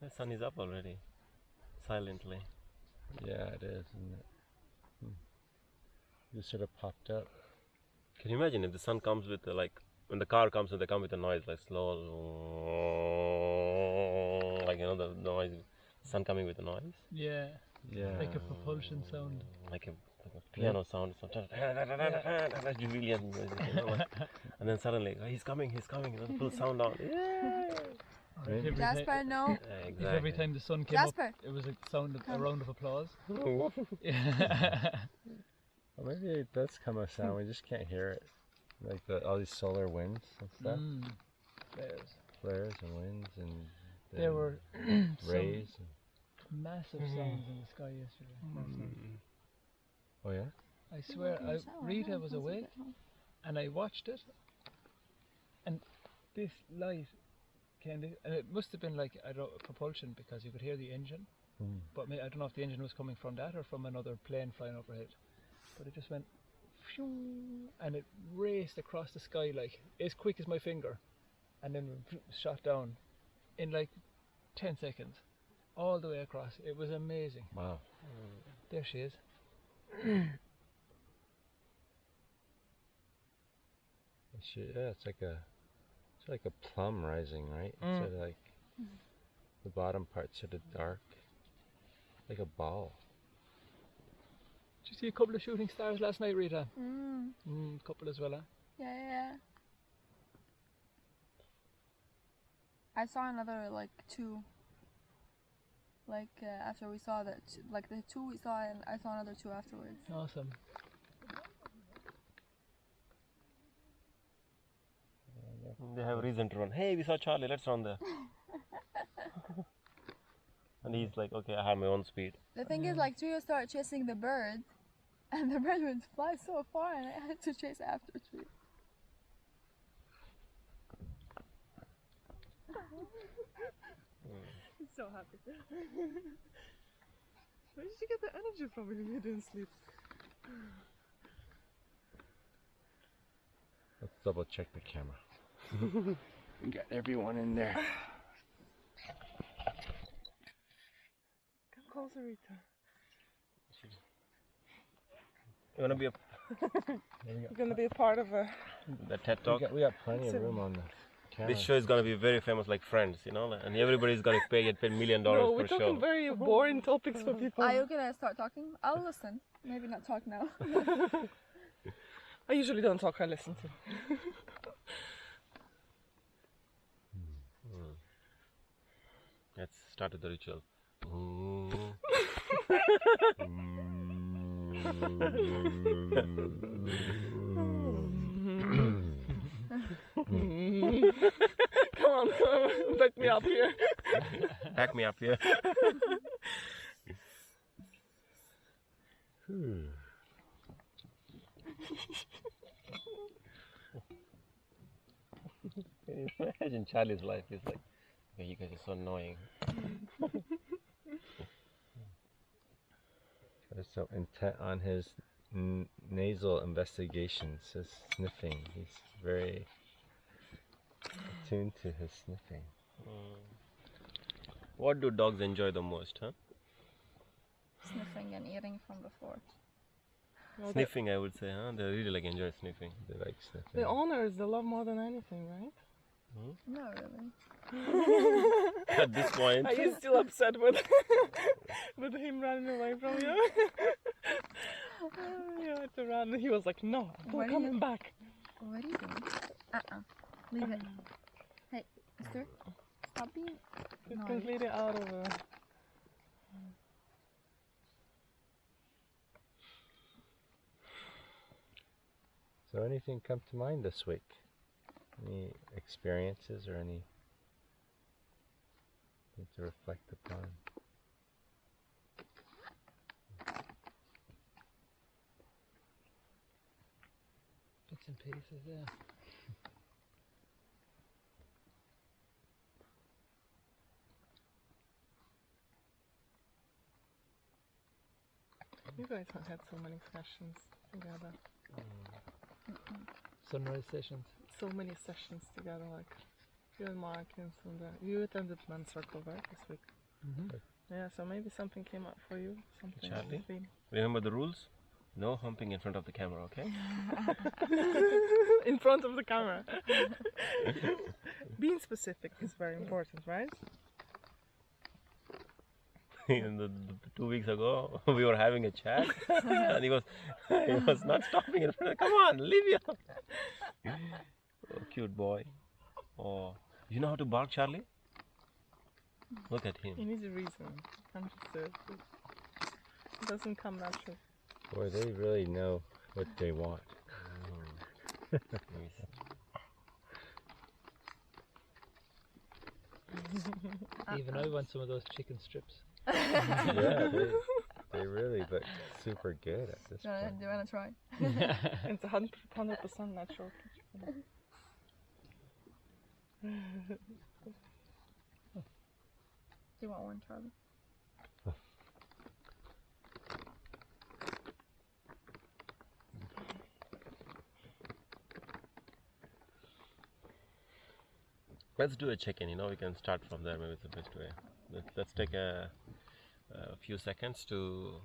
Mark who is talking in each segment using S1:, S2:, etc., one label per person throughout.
S1: The sun is up already, silently.
S2: Yeah, it is, isn't it? Just sort of popped up.
S1: Can you imagine if the sun comes with when the car comes and they come with a noise like slow, like the noise, sun coming with a noise.
S3: Yeah.
S2: Yeah.
S3: Like a propulsion sound.
S1: Like a piano sound. Sometimes Julian, and then suddenly he's coming. Full sound out. Yeah.
S2: Maybe.
S4: Jasper, no.
S3: If every time the sun came
S4: Jasper.
S3: up, it was a sound of a round of applause.
S2: Or maybe it does come a sound, we just can't hear it. Like all these solar winds and stuff. Flares and winds and
S3: there were
S2: rays.
S3: Massive sounds in the sky yesterday.
S2: Oh yeah?
S3: I swear, Rita was awake and I watched it, and this light came, and it must have been like propulsion, because you could hear the engine, but I don't know if the engine was coming from that or from another plane flying overhead. But it just went, phew, and it raced across the sky like as quick as my finger, and then shot down in like 10 seconds, all the way across. It was amazing.
S2: Wow.
S3: There she is.
S2: It's like a plum rising, right? It's sort of like the bottom part's sort of dark, like a ball.
S3: Did you see a couple of shooting stars last night, Rita? Couple as well, huh?
S4: Yeah. I saw another two. After we saw that, the two we saw, and I saw another two afterwards.
S3: Awesome.
S1: They have a reason to run. Hey, we saw Charlie, let's run there. And he's like, okay, I have my own speed.
S4: The thing is, Trio started chasing the bird, and the bird would fly so far, and I had to chase after Trio.
S5: He's so happy. Where did you get the energy from when you didn't sleep?
S2: Let's double check the camera. We got everyone in there.
S5: Come closer, Rita.
S1: You wanna be
S5: You're gonna be a part of
S1: the TED Talk?
S2: We got plenty of room on the camera.
S1: This show is gonna be very famous, like Friends, and everybody's gonna get paid $1 million
S5: No, we're
S1: per show.
S5: talking very boring topics for people.
S4: Are you gonna start talking? I'll listen. Maybe not talk now.
S5: I usually don't talk, I listen to.
S1: Let's start with the ritual.
S5: Come on, back me up here.
S1: Pack me up here. Can you imagine Charlie's life? He's like, okay, you guys are so annoying.
S2: He's so intent on his nasal investigations, his sniffing. He's very attuned to his sniffing.
S1: What do dogs enjoy the most, huh?
S4: Sniffing and eating from the floor.
S5: Well,
S1: Sniffing, I would say, huh? They really enjoy sniffing.
S2: They like sniffing.
S5: the owners, they love more than anything, right?
S4: Not really.
S1: At this point.
S5: Are you still upset with with him running away from you? You had to run. He was like, no, I'm coming back.
S4: What are you doing? Leave it. Hey, mister, stop being
S5: He's
S4: naughty.
S5: completely out of it.
S2: So anything come to mind this week? Any experiences or anything to reflect upon?
S3: Bits and pieces, yeah.
S5: You guys have had so many sessions together.
S3: Sunrise sessions.
S5: So many sessions together, You and Markins and you attended Men's Circle, right, this week? Yeah, so maybe something came up for you. Something
S1: Charlie?
S5: between.
S1: Remember the rules? No humping in front of the camera, okay?
S5: In front of the camera. Being specific is very important, right?
S1: And the 2 weeks ago, we were having a chat, and he was not stopping in front of. Come on, leave me alone. Oh, cute boy. Oh, you know how to bark, Charlie? Look at him.
S5: You need a reason. You can't just do it. It doesn't come natural.
S2: Boy, they really know what they want.
S1: Let me see.
S3: Even I want some of those chicken strips.
S2: Yeah, they really look super good at this point.
S4: Do you want to try?
S5: It's 100% natural.
S4: Do you want one, Charlie?
S1: Let's do a check-in. We can start from there. Maybe it's the best way. Let's take a few seconds to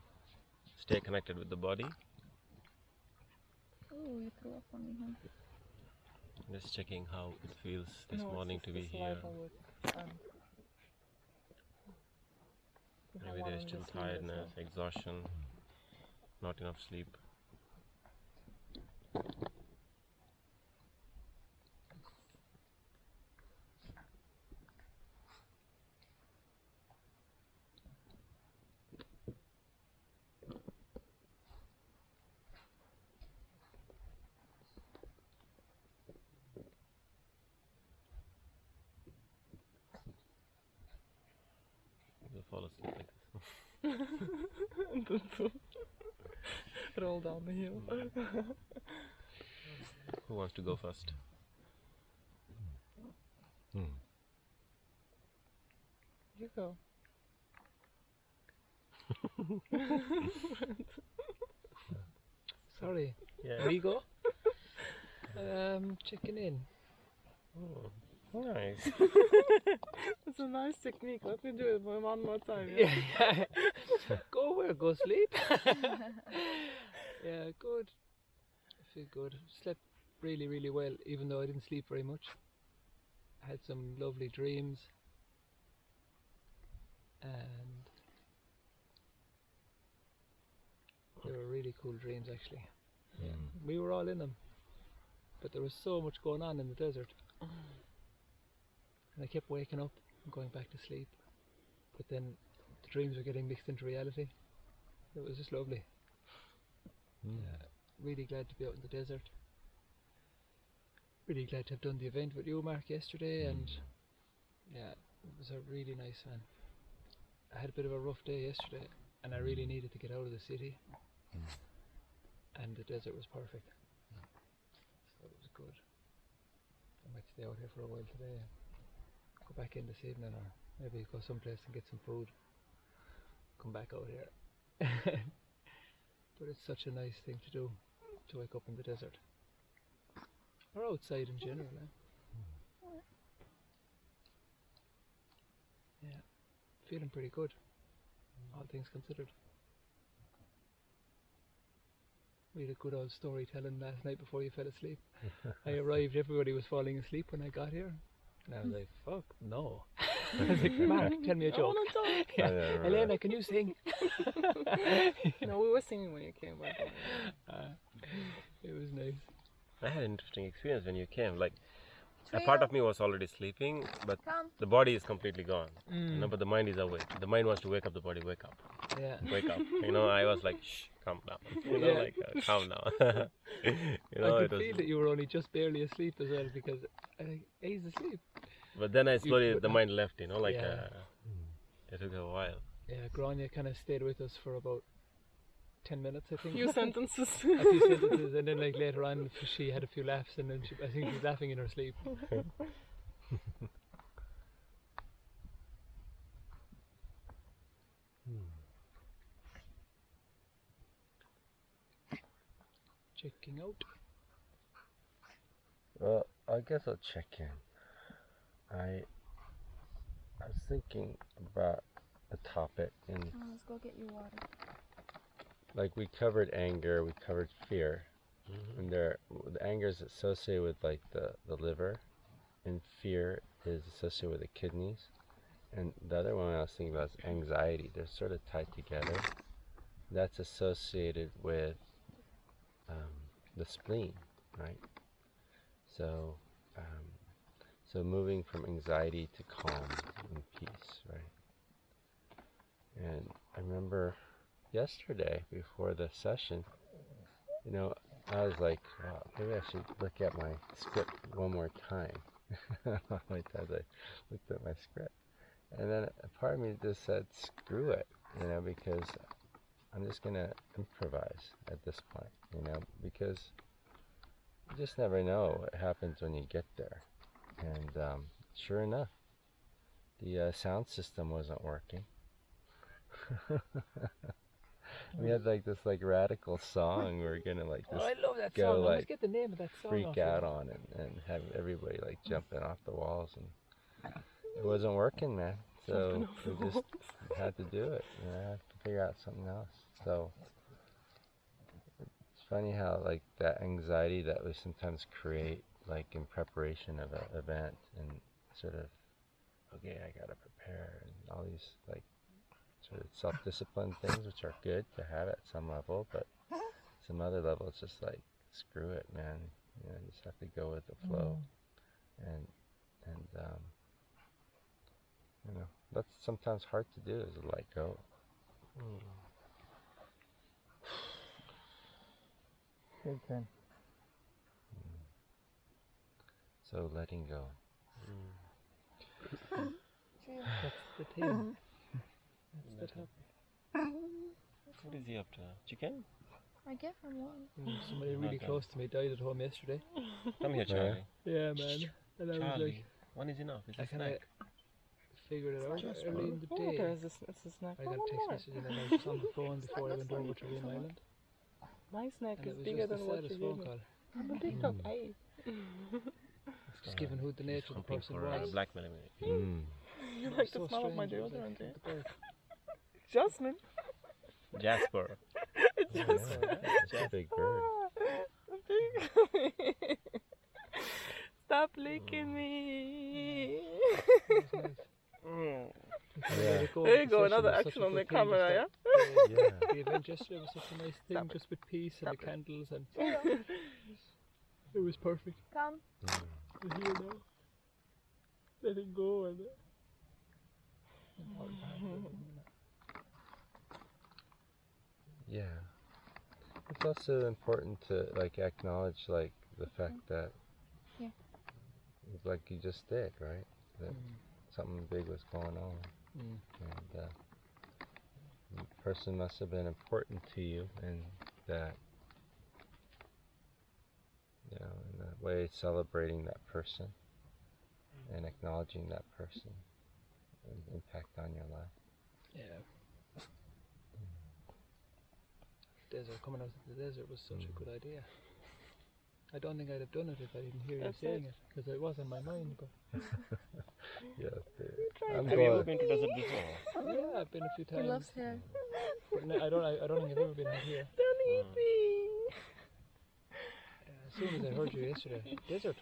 S1: stay connected with the body.
S4: Oh, you threw up on me, huh?
S1: Just checking how it feels this morning to be here. Maybe there's still tiredness, exhaustion, not enough sleep. You'll fall asleep like this.
S5: Roll down the hill.
S1: Who wants to go first?
S5: You go.
S3: Sorry.
S1: Yeah.
S3: We go? Checking in.
S1: Oh, nice.
S5: It's a nice technique. Let me do it one more time.
S3: Yeah. Go where? Go sleep? Yeah, good. I feel good. Slept really, really well, even though I didn't sleep very much. I had some lovely dreams. And they were really cool dreams, actually. Yeah. We were all in them. But there was so much going on in the desert. And I kept waking up and going back to sleep. But then the dreams were getting mixed into reality. It was just lovely. Really glad to be out in the desert. Really glad to have done the event with you, Mark, yesterday. And yeah, it was a really nice one. I had a bit of a rough day yesterday, and I really needed to get out of the city. And the desert was perfect. So it was good. I might stay out here for a while today. Go back in this evening, or maybe go someplace and get some food. Come back out here. But it's such a nice thing to do, to wake up in the desert. Or outside in general. Yeah, feeling pretty good, all things considered. We had a good old storytelling last night before you fell asleep. I arrived, everybody was falling asleep when I got here. And I was like, fuck, no. I was like, Mark, tell me a joke. Yeah. Elena, can you sing?
S5: No, we were singing when you came back.
S3: It was nice.
S1: I had an interesting experience when you came. Like, a part of me was already sleeping, but the body is completely gone. But the mind is awake. The mind wants to wake up the body. Wake up.
S3: Yeah.
S1: Wake up. I was like, shh, calm down. Calm down.
S3: I
S1: it
S3: could
S1: was.
S3: feel that you were only just barely asleep as well, because he's asleep.
S1: But then I slowly, the mind left. It took a while.
S3: Yeah, Grania kind of stayed with us for about 10 minutes, I think.
S5: Few sentences.
S3: A few sentences, and then like later on she had a few laughs, and then I think she was laughing in her sleep. Checking out.
S2: Well, I guess I'll check in. I was thinking about a topic, and
S4: Let's go get you water.
S2: like we covered anger, we covered fear, and the anger is associated with like the liver, and fear is associated with the kidneys, and the other one I was thinking about is anxiety. They're sort of tied together. That's associated with the spleen, right? So, so moving from anxiety to calm and peace, right? And I remember yesterday before the session, you know, I was like, wow, maybe I should look at my script one more time. How many times I looked at my script. And then a part of me just said, screw it, you know, because I'm just going to improvise at this point, you know, because you just never know what happens when you get there. And sure enough, the sound system wasn't working. We had like this like radical song. We were gonna like just
S3: I love that
S2: go
S3: song. I
S2: like
S3: must get the name of that song.
S2: freak out on and have everybody like jumping off the walls, and it wasn't working, man. So we just had to do it. You know, I had to figure out something else. So it's funny how like that anxiety that we sometimes create like in preparation of an event, and sort of, okay, I gotta prepare, and all these like sort of self-discipline things, which are good to have at some level, but some other level it's just like, screw it, man. You know, you just have to go with the flow. And you know, that's sometimes hard to do, is to let go.
S3: Big time.
S2: So letting go.
S3: That's the theme. That's the topic.
S1: What is he up to? Chicken?
S4: I get from one.
S3: Somebody really
S1: Okay.
S3: close to me died at home yesterday.
S1: Come here, Charlie.
S3: Yeah, man. And I was
S1: Charlie,
S3: like,
S1: one is enough. It's a
S3: I kind of
S1: snack.
S3: figured it out
S1: Just
S3: early in the
S5: Oh,
S3: day.
S5: there's it's a snack.
S3: I
S5: Oh,
S3: got a
S5: one
S3: text
S5: more.
S3: message and then I was just on the phone before I went over to Green Island.
S5: My snack
S3: And
S5: is
S3: it was
S5: bigger
S3: just the
S5: than what you
S3: saddest
S5: gave
S3: phone
S5: me.
S3: call.
S5: I'm a big dog. Hey.
S3: Just given who the
S1: He's
S3: nature of the
S1: hoping
S3: person
S1: for
S3: was.
S1: blackmailing me.
S5: You
S3: It
S5: like
S3: was
S5: the
S3: so
S5: smell of my
S3: strange. It was
S5: deodorant,
S3: like
S5: eh?
S3: the bird.
S5: Jasmine.
S1: Jasper.
S2: It's a big bird.
S5: Stop licking me.
S2: Yeah.
S5: There you go, another action on the camera, yeah?
S2: Yeah.
S3: The event yesterday was such a nice thing,
S5: Stop it.
S3: just with peace and
S5: Stop
S3: the
S5: it.
S3: candles, and it was perfect.
S4: Come.
S3: We're here now. Letting go and
S2: Yeah. It's also important to like acknowledge like the fact that,
S4: Yeah.
S2: like you just did, right? That something big was going on, and the person must have been important to you, and that, you know, in a way celebrating that person and acknowledging that person and impact on your life.
S3: yeah. Desert, coming out of the desert was such a good idea. I don't think I'd have done it if I didn't hear
S5: That's
S3: you saying it, because it was on my mind. But
S2: Yeah. I'm
S1: Have you ever
S2: going.
S1: been to desert before?
S3: yeah, I've been a few
S4: He
S3: times.
S4: loves hair.
S3: But no, I don't think I've ever been out here.
S5: Don't eat me.
S3: As soon as I heard you yesterday, desert.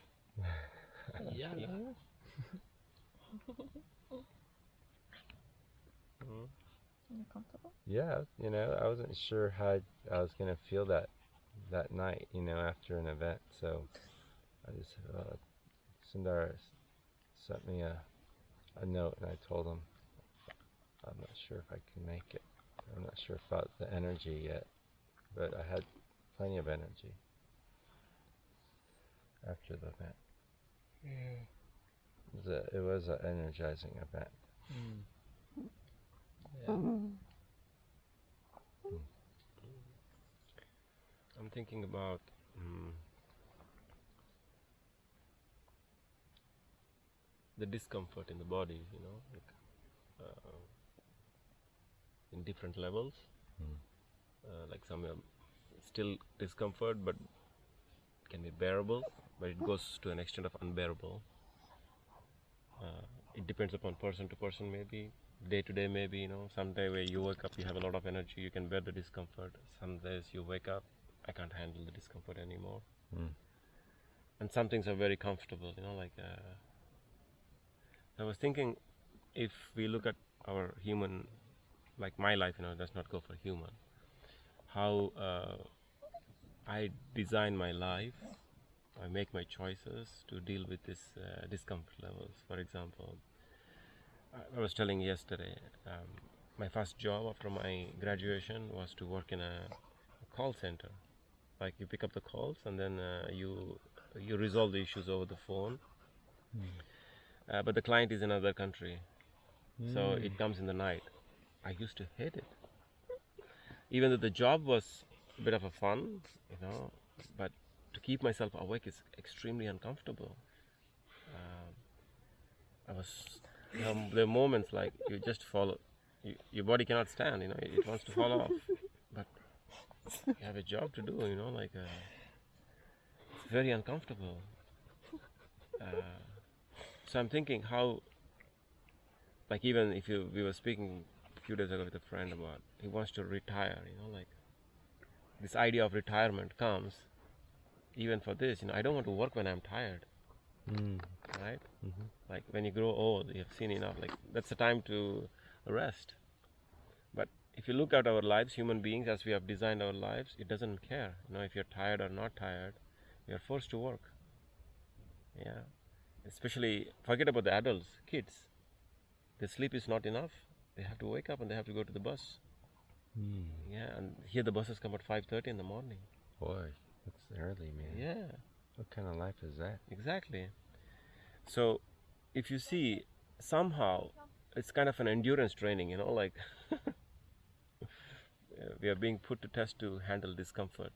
S3: Yeah.
S4: You comfortable?
S2: Yeah, you know, I wasn't sure how I was gonna feel that night, you know, after an event. So I just Sundar sent me a note, and I told him I'm not sure if I can make it. I'm not sure about the energy yet, but I had plenty of energy after the event. It was an energizing event.
S3: Yeah.
S1: I'm thinking about the discomfort in the body, you know, like, in different levels. Like some still discomfort, but can be bearable, but it goes to an extent of unbearable. It depends upon person to person, maybe day to day, maybe, you know, someday where you wake up, you have a lot of energy, you can bear the discomfort. Some days you wake up, I can't handle the discomfort anymore. And some things are very comfortable, you know, like I was thinking, if we look at our human, like my life, you know, let's not go for human, how I design my life, I make my choices to deal with this discomfort levels. For example, I was telling yesterday, my first job after my graduation was to work in a call center. Like you pick up the calls and then you resolve the issues over the phone. But the client is in another country, so it comes in the night. I used to hate it, even though the job was a bit of a fun, you know, but to keep myself awake is extremely uncomfortable. I was, there are moments like you just follow, your body cannot stand, you know, it wants to fall off, but you have a job to do, you know, like it's very uncomfortable. So I'm thinking how, like even if we were speaking a few days ago with a friend about he wants to retire, you know, like this idea of retirement comes even for this, you know, I don't want to work when I'm tired, right? Like when you grow old, you have seen enough, like that's the time to rest. But if you look at our lives, human beings, as we have designed our lives, it doesn't care, you know, if you're tired or not tired, you're forced to work. Yeah, especially forget about the adults, kids, the sleep is not enough, they have to wake up and they have to go to the bus. Yeah, and here the buses come at 5:30 in the morning.
S2: Boy, that's early, man.
S1: Yeah,
S2: What kind of life is that?
S1: exactly. So if you see, somehow it's kind of an endurance training, you know, like we are being put to test to handle discomfort.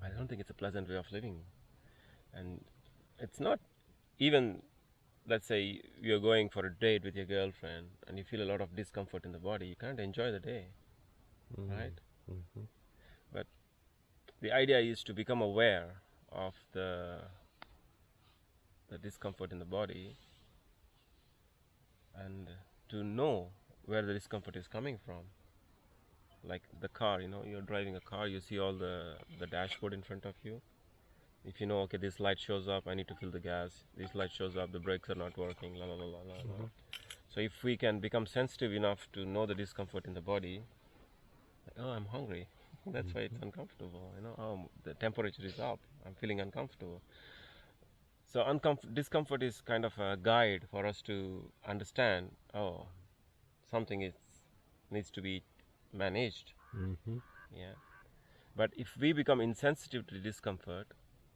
S1: I don't think it's a pleasant way of living, and it's not even, let's say you're going for a date with your girlfriend and you feel a lot of discomfort in the body, you can't enjoy the day, right? But the idea is to become aware of the discomfort in the body and to know where the discomfort is coming from. Like the car, you know, you're driving a car, you see all the dashboard in front of you. If you know, okay, this light shows up, I need to fill the gas, this light shows up, the brakes are not working, la la la la la. So if we can become sensitive enough to know the discomfort in the body, like, oh, I'm hungry, that's why it's uncomfortable, you know, oh, the temperature is up, I'm feeling uncomfortable. So discomfort is kind of a guide for us to understand, oh, something needs to be managed. Yeah. But if we become insensitive to discomfort,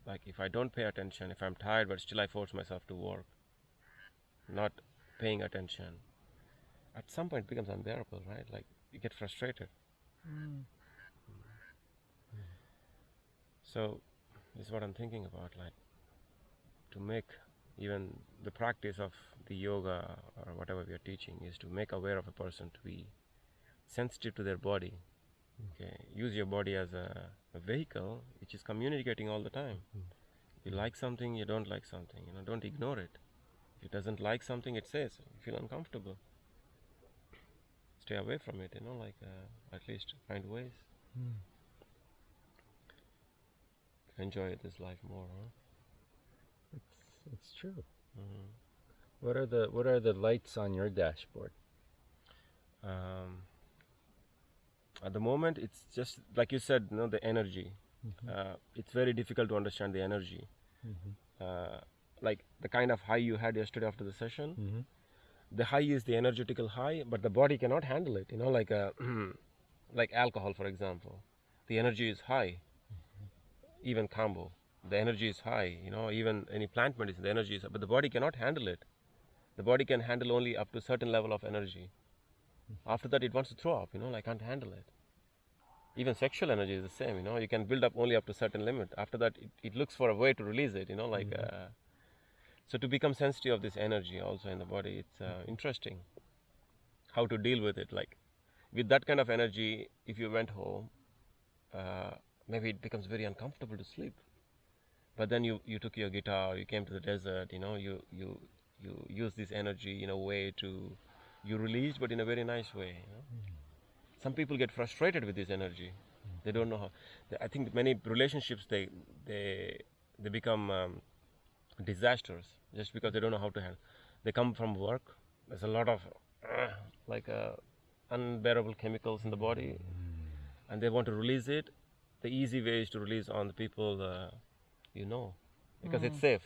S1: like if I don't pay attention, if I'm tired but still I force myself to work, not paying attention, at some point it becomes unbearable, right? Like you get frustrated. So this is what I'm thinking about, like to make even the practice of the yoga or whatever we are teaching is to make aware of a person, to be sensitive to their body. Okay, use your body as a vehicle which is communicating all the time. You like something, you don't like something, you know, don't ignore it. If it doesn't like something, it says you feel uncomfortable, stay away from it, you know, like at least find ways to enjoy this life more, huh?
S2: It's true. What are the lights on your dashboard?
S1: At the moment, it's just like you said, you know, the energy. It's very difficult to understand the energy. Like the kind of high you had yesterday after the session, the high is the energetical high, but the body cannot handle it. You know, like like alcohol, for example, the energy is high. Even kambo, the energy is high. You know, even any plant medicine, the energy is high, but the body cannot handle it. The body can handle only up to a certain level of energy. After that, it wants to throw up. You know, like, I can't handle it. Even sexual energy is the same. You know, you can build up only up to a certain limit. After that, it looks for a way to release it. You know, like. So to become sensitive of this energy also in the body, it's interesting how to deal with it. Like with that kind of energy, if you went home, maybe it becomes very uncomfortable to sleep. But then you took your guitar, you came to the desert, you know, you you use this energy in a way to you release, but in a very nice way. You know? Some people get frustrated with this energy. They don't know how. I think many relationships they become disasters just because they don't know how to handle. They come from work. There's a lot of like unbearable chemicals in the body, and they want to release it. The easy way is to release on the people you know, because it's safe.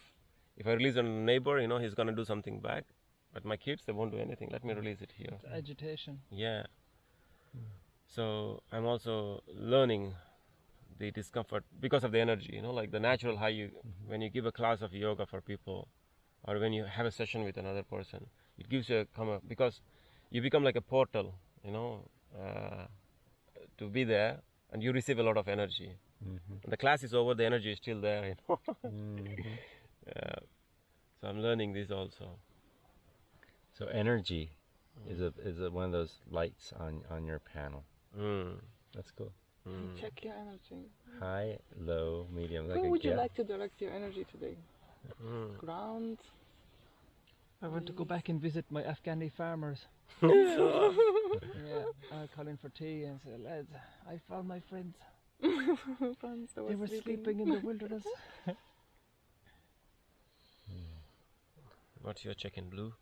S1: If I release on a neighbor, you know, he's gonna do something back. But my kids, they won't do anything. Let me release it here.
S3: It's agitation.
S1: Yeah. So I'm also learning the discomfort because of the energy, you know, like the natural high you, when you give a class of yoga for people, or when you have a session with another person, it gives you because you become like a portal, you know, to be there, and you receive a lot of energy. The class is over, the energy is still there, you know. So I'm learning this also.
S2: So energy is one of those lights on your panel. That's cool.
S5: Check your energy.
S2: High, low, medium.
S5: Where would you like to direct your energy today? Ground?
S3: I want to go back and visit my Afghani farmers. Yeah, I'll call in for tea and say, lads, I found my friends. They were sleeping in the wilderness.
S1: What's your check in blue?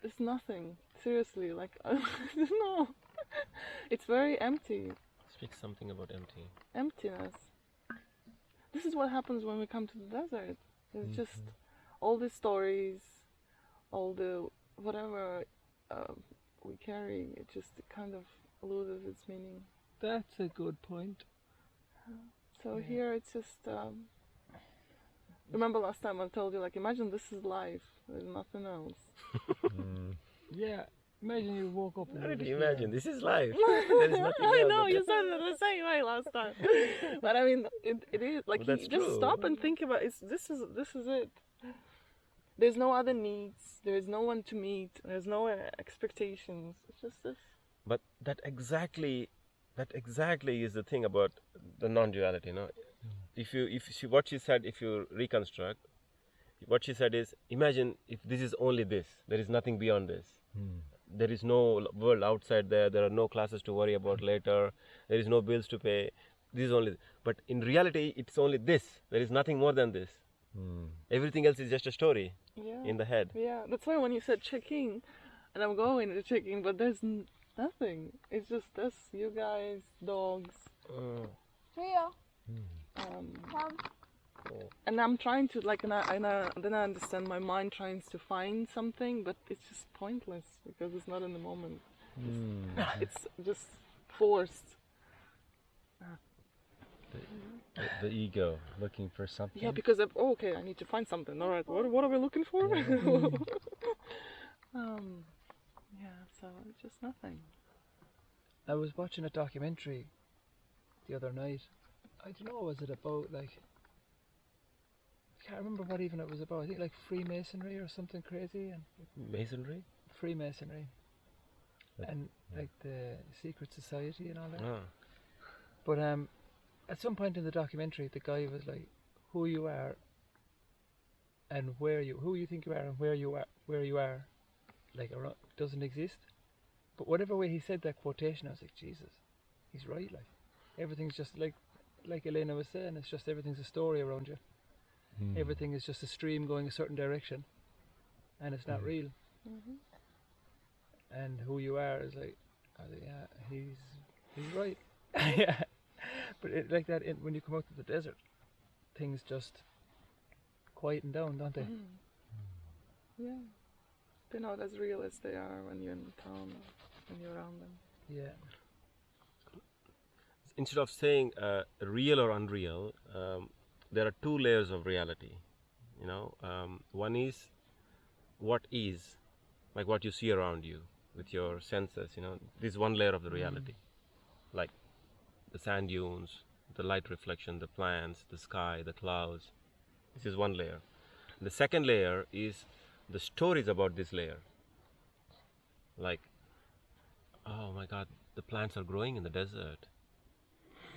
S5: There's nothing. Seriously, like, I don't know. It's very empty.
S1: Speak something about empty.
S5: Emptiness. This is what happens when we come to the desert. It's just all the stories, all the whatever we carry, it just kind of loses its meaning.
S3: That's a good point.
S5: So here it's just, remember last time I told you, like, imagine this is life, there's nothing else.
S3: Yeah, imagine you woke up.
S1: How did you imagine? This is life. There is nothing else.
S5: I know, you said it the same way last time. But I mean, it is, like,
S1: Well,
S5: you
S1: that's
S5: just
S1: true.
S5: stop and think about it. This is it. There's no other needs, there's no one to meet, there's no expectations. It's just this.
S1: But that exactly is the thing about the non-duality, you know. What she said, if you reconstruct, what she said is, imagine if this is only this, there is nothing beyond this. There is no world outside there are no classes to worry about later, there is no bills to pay, this is only, but in reality it's only this, there is nothing more than this. Everything else is just a story in the head.
S5: Yeah, that's why when you said checking, and I'm going to checking, but there's nothing. It's just us, you guys, dogs.
S4: Ria, come.
S5: And I'm trying to, like, then I understand my mind tries to find something, but it's just pointless because it's not in the moment. It's just forced.
S2: The ego looking for something.
S5: Yeah, because okay, I need to find something. All right, what are we looking for? Yeah, so it's just nothing.
S3: I was watching a documentary the other night. I don't know, was it about, like, I can't remember what even it was about. I think like Freemasonry or something crazy, and
S1: Masonry?
S3: Freemasonry, and like the secret society and all that.
S1: Ah.
S3: But at some point in the documentary, the guy was like, "Who you are, and who you think you are, and where you are, like, doesn't exist." But whatever way he said that quotation, I was like, Jesus, he's right. Like, everything's just like Elena was saying. It's just everything's a story around you. Everything is just a stream going a certain direction, and it's not real. And who you are is like, I was like, yeah, he's right. Yeah. But like that, when you come out to the desert, things just quieten down, don't they?
S5: Yeah, they're not as real as they are when you're in the town, when you're around them.
S3: Yeah.
S1: Instead of saying real or unreal, there are two layers of reality. You know, one is what is, like what you see around you with your senses. You know, this is one layer of the reality, like the sand dunes, the light reflection, the plants, the sky, the clouds. This is one layer. The second layer is the stories about this layer. Like, oh my God, the plants are growing in the desert.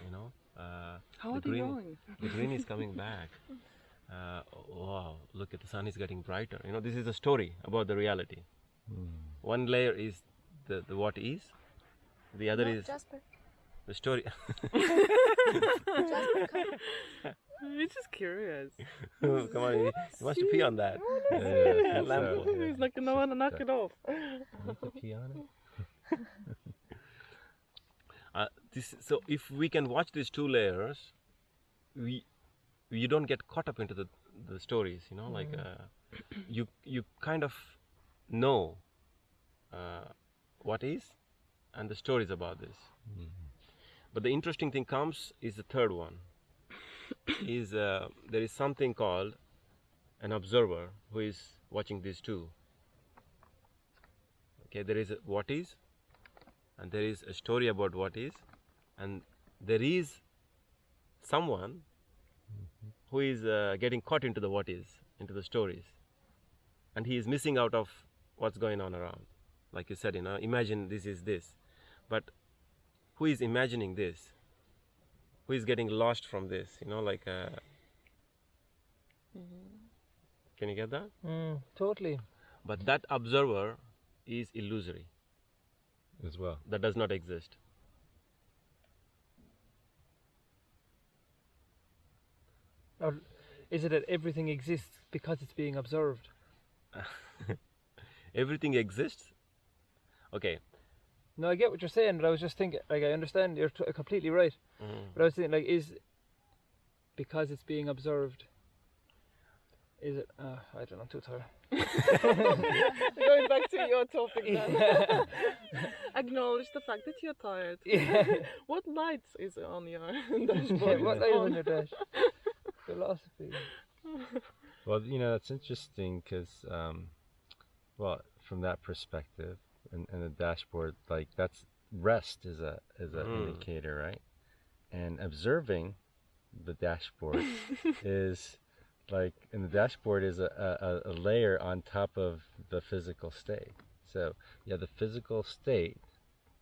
S1: You know,
S5: How
S1: the
S5: are they
S1: green,
S5: growing?
S1: the green is coming back. Wow, look at the sun is getting brighter. You know, this is a story about the reality. One layer is the what is, the other
S4: No,
S1: is
S4: Jasper.
S1: the story.
S4: Jasper, come.
S5: He's just curious.
S1: Come on, he wants to pee on that.
S2: Yeah, I think
S1: Lamp
S2: so,
S1: post.
S2: yeah.
S5: He's like, no, I want to knock it off.
S2: Need to pee on it?
S1: So if we can watch these two layers, you don't get caught up into the stories. You know, like you kind of know what is and the stories about this. But the interesting thing comes is the third one. Is there is something called an observer who is watching these two. Okay, there is a what is, and there is a story about what is, and there is someone who is getting caught into the what is, into the stories, and he is missing out of what's going on around. Like you said, you know, imagine this is this, but who is imagining this? Who is getting lost from this? You know, like can you get that?
S3: Totally.
S1: But that observer is illusory.
S2: As well.
S1: That does not exist.
S3: Or is it that everything exists because it's being observed?
S1: Everything exists. Okay.
S3: No, I get what you're saying, but I was just thinking, like, I understand you're completely right. But I was thinking, like, is because it's being observed, is it? I don't know, I'm too tired.
S5: Going back to your topic then. Acknowledge the fact that you're tired.
S3: Yeah.
S5: What lights is on your
S3: Yeah,
S5: dashboard?
S3: what light is on your dash? Philosophy.
S2: Well, you know, that's interesting because, well, from that perspective, and the dashboard, like that's rest is a indicator, right? And observing the dashboard is like, and the dashboard is a layer on top of the physical state. So yeah, the physical state,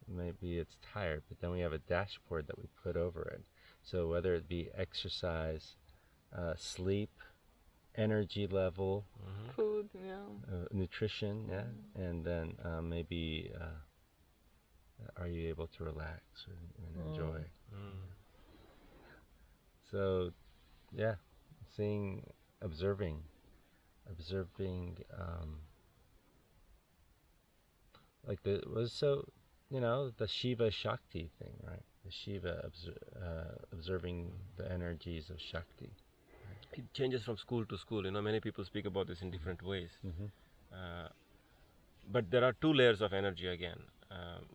S2: maybe it's tired, but then we have a dashboard that we put over it. So whether it be exercise, sleep, energy level,
S5: Food, yeah.
S2: nutrition, yeah, and then maybe are you able to relax and enjoy? So, yeah, observing, like the Shiva Shakti thing, right? The Shiva observing the energies of Shakti.
S1: It changes from school to school. You know, many people speak about this in different ways. But there are two layers of energy again.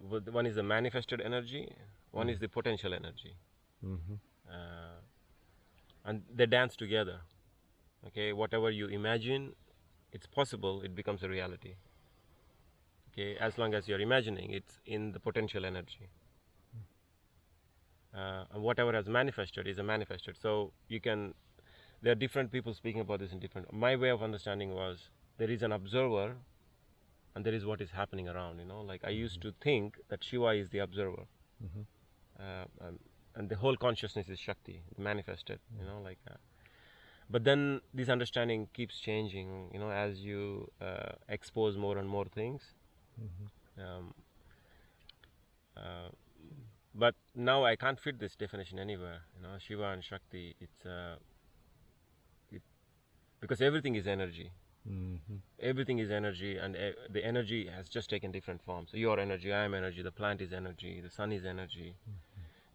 S1: One is the manifested energy. One is the potential energy. And they dance together. Okay, whatever you imagine, it's possible. It becomes a reality. Okay, as long as you're imagining, it's in the potential energy. And whatever has manifested is a manifested. So there are different people speaking about this in different. My way of understanding was there is an observer, and there is what is happening around. You know, like I used to think that Shiva is the observer, and the whole consciousness is Shakti, manifested. You know, like. But then this understanding keeps changing. You know, as you expose more and more things. But now I can't fit this definition anywhere. You know, Shiva and Shakti. Because everything is energy. Everything is energy, and the energy has just taken different forms. So your energy, I am energy, the plant is energy, the sun is energy.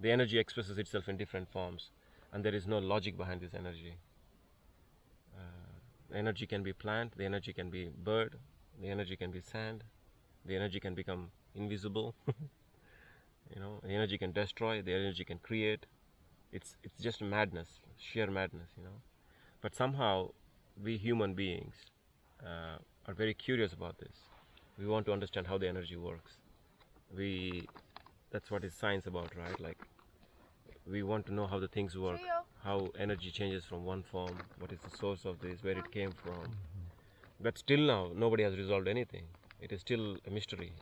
S1: The energy expresses itself in different forms, and there is no logic behind this energy. The energy can be plant, the energy can be bird, the energy can be sand, the energy can become invisible. You know, the energy can destroy, the energy can create. It's just madness, sheer madness, you know. But somehow we human beings are very curious about this. We want to understand how the energy works. That's what is science about, right? Like we want to know how the things work, how energy changes from one form, what is the source of this, where it came from. But still now nobody has resolved anything. It is still a mystery.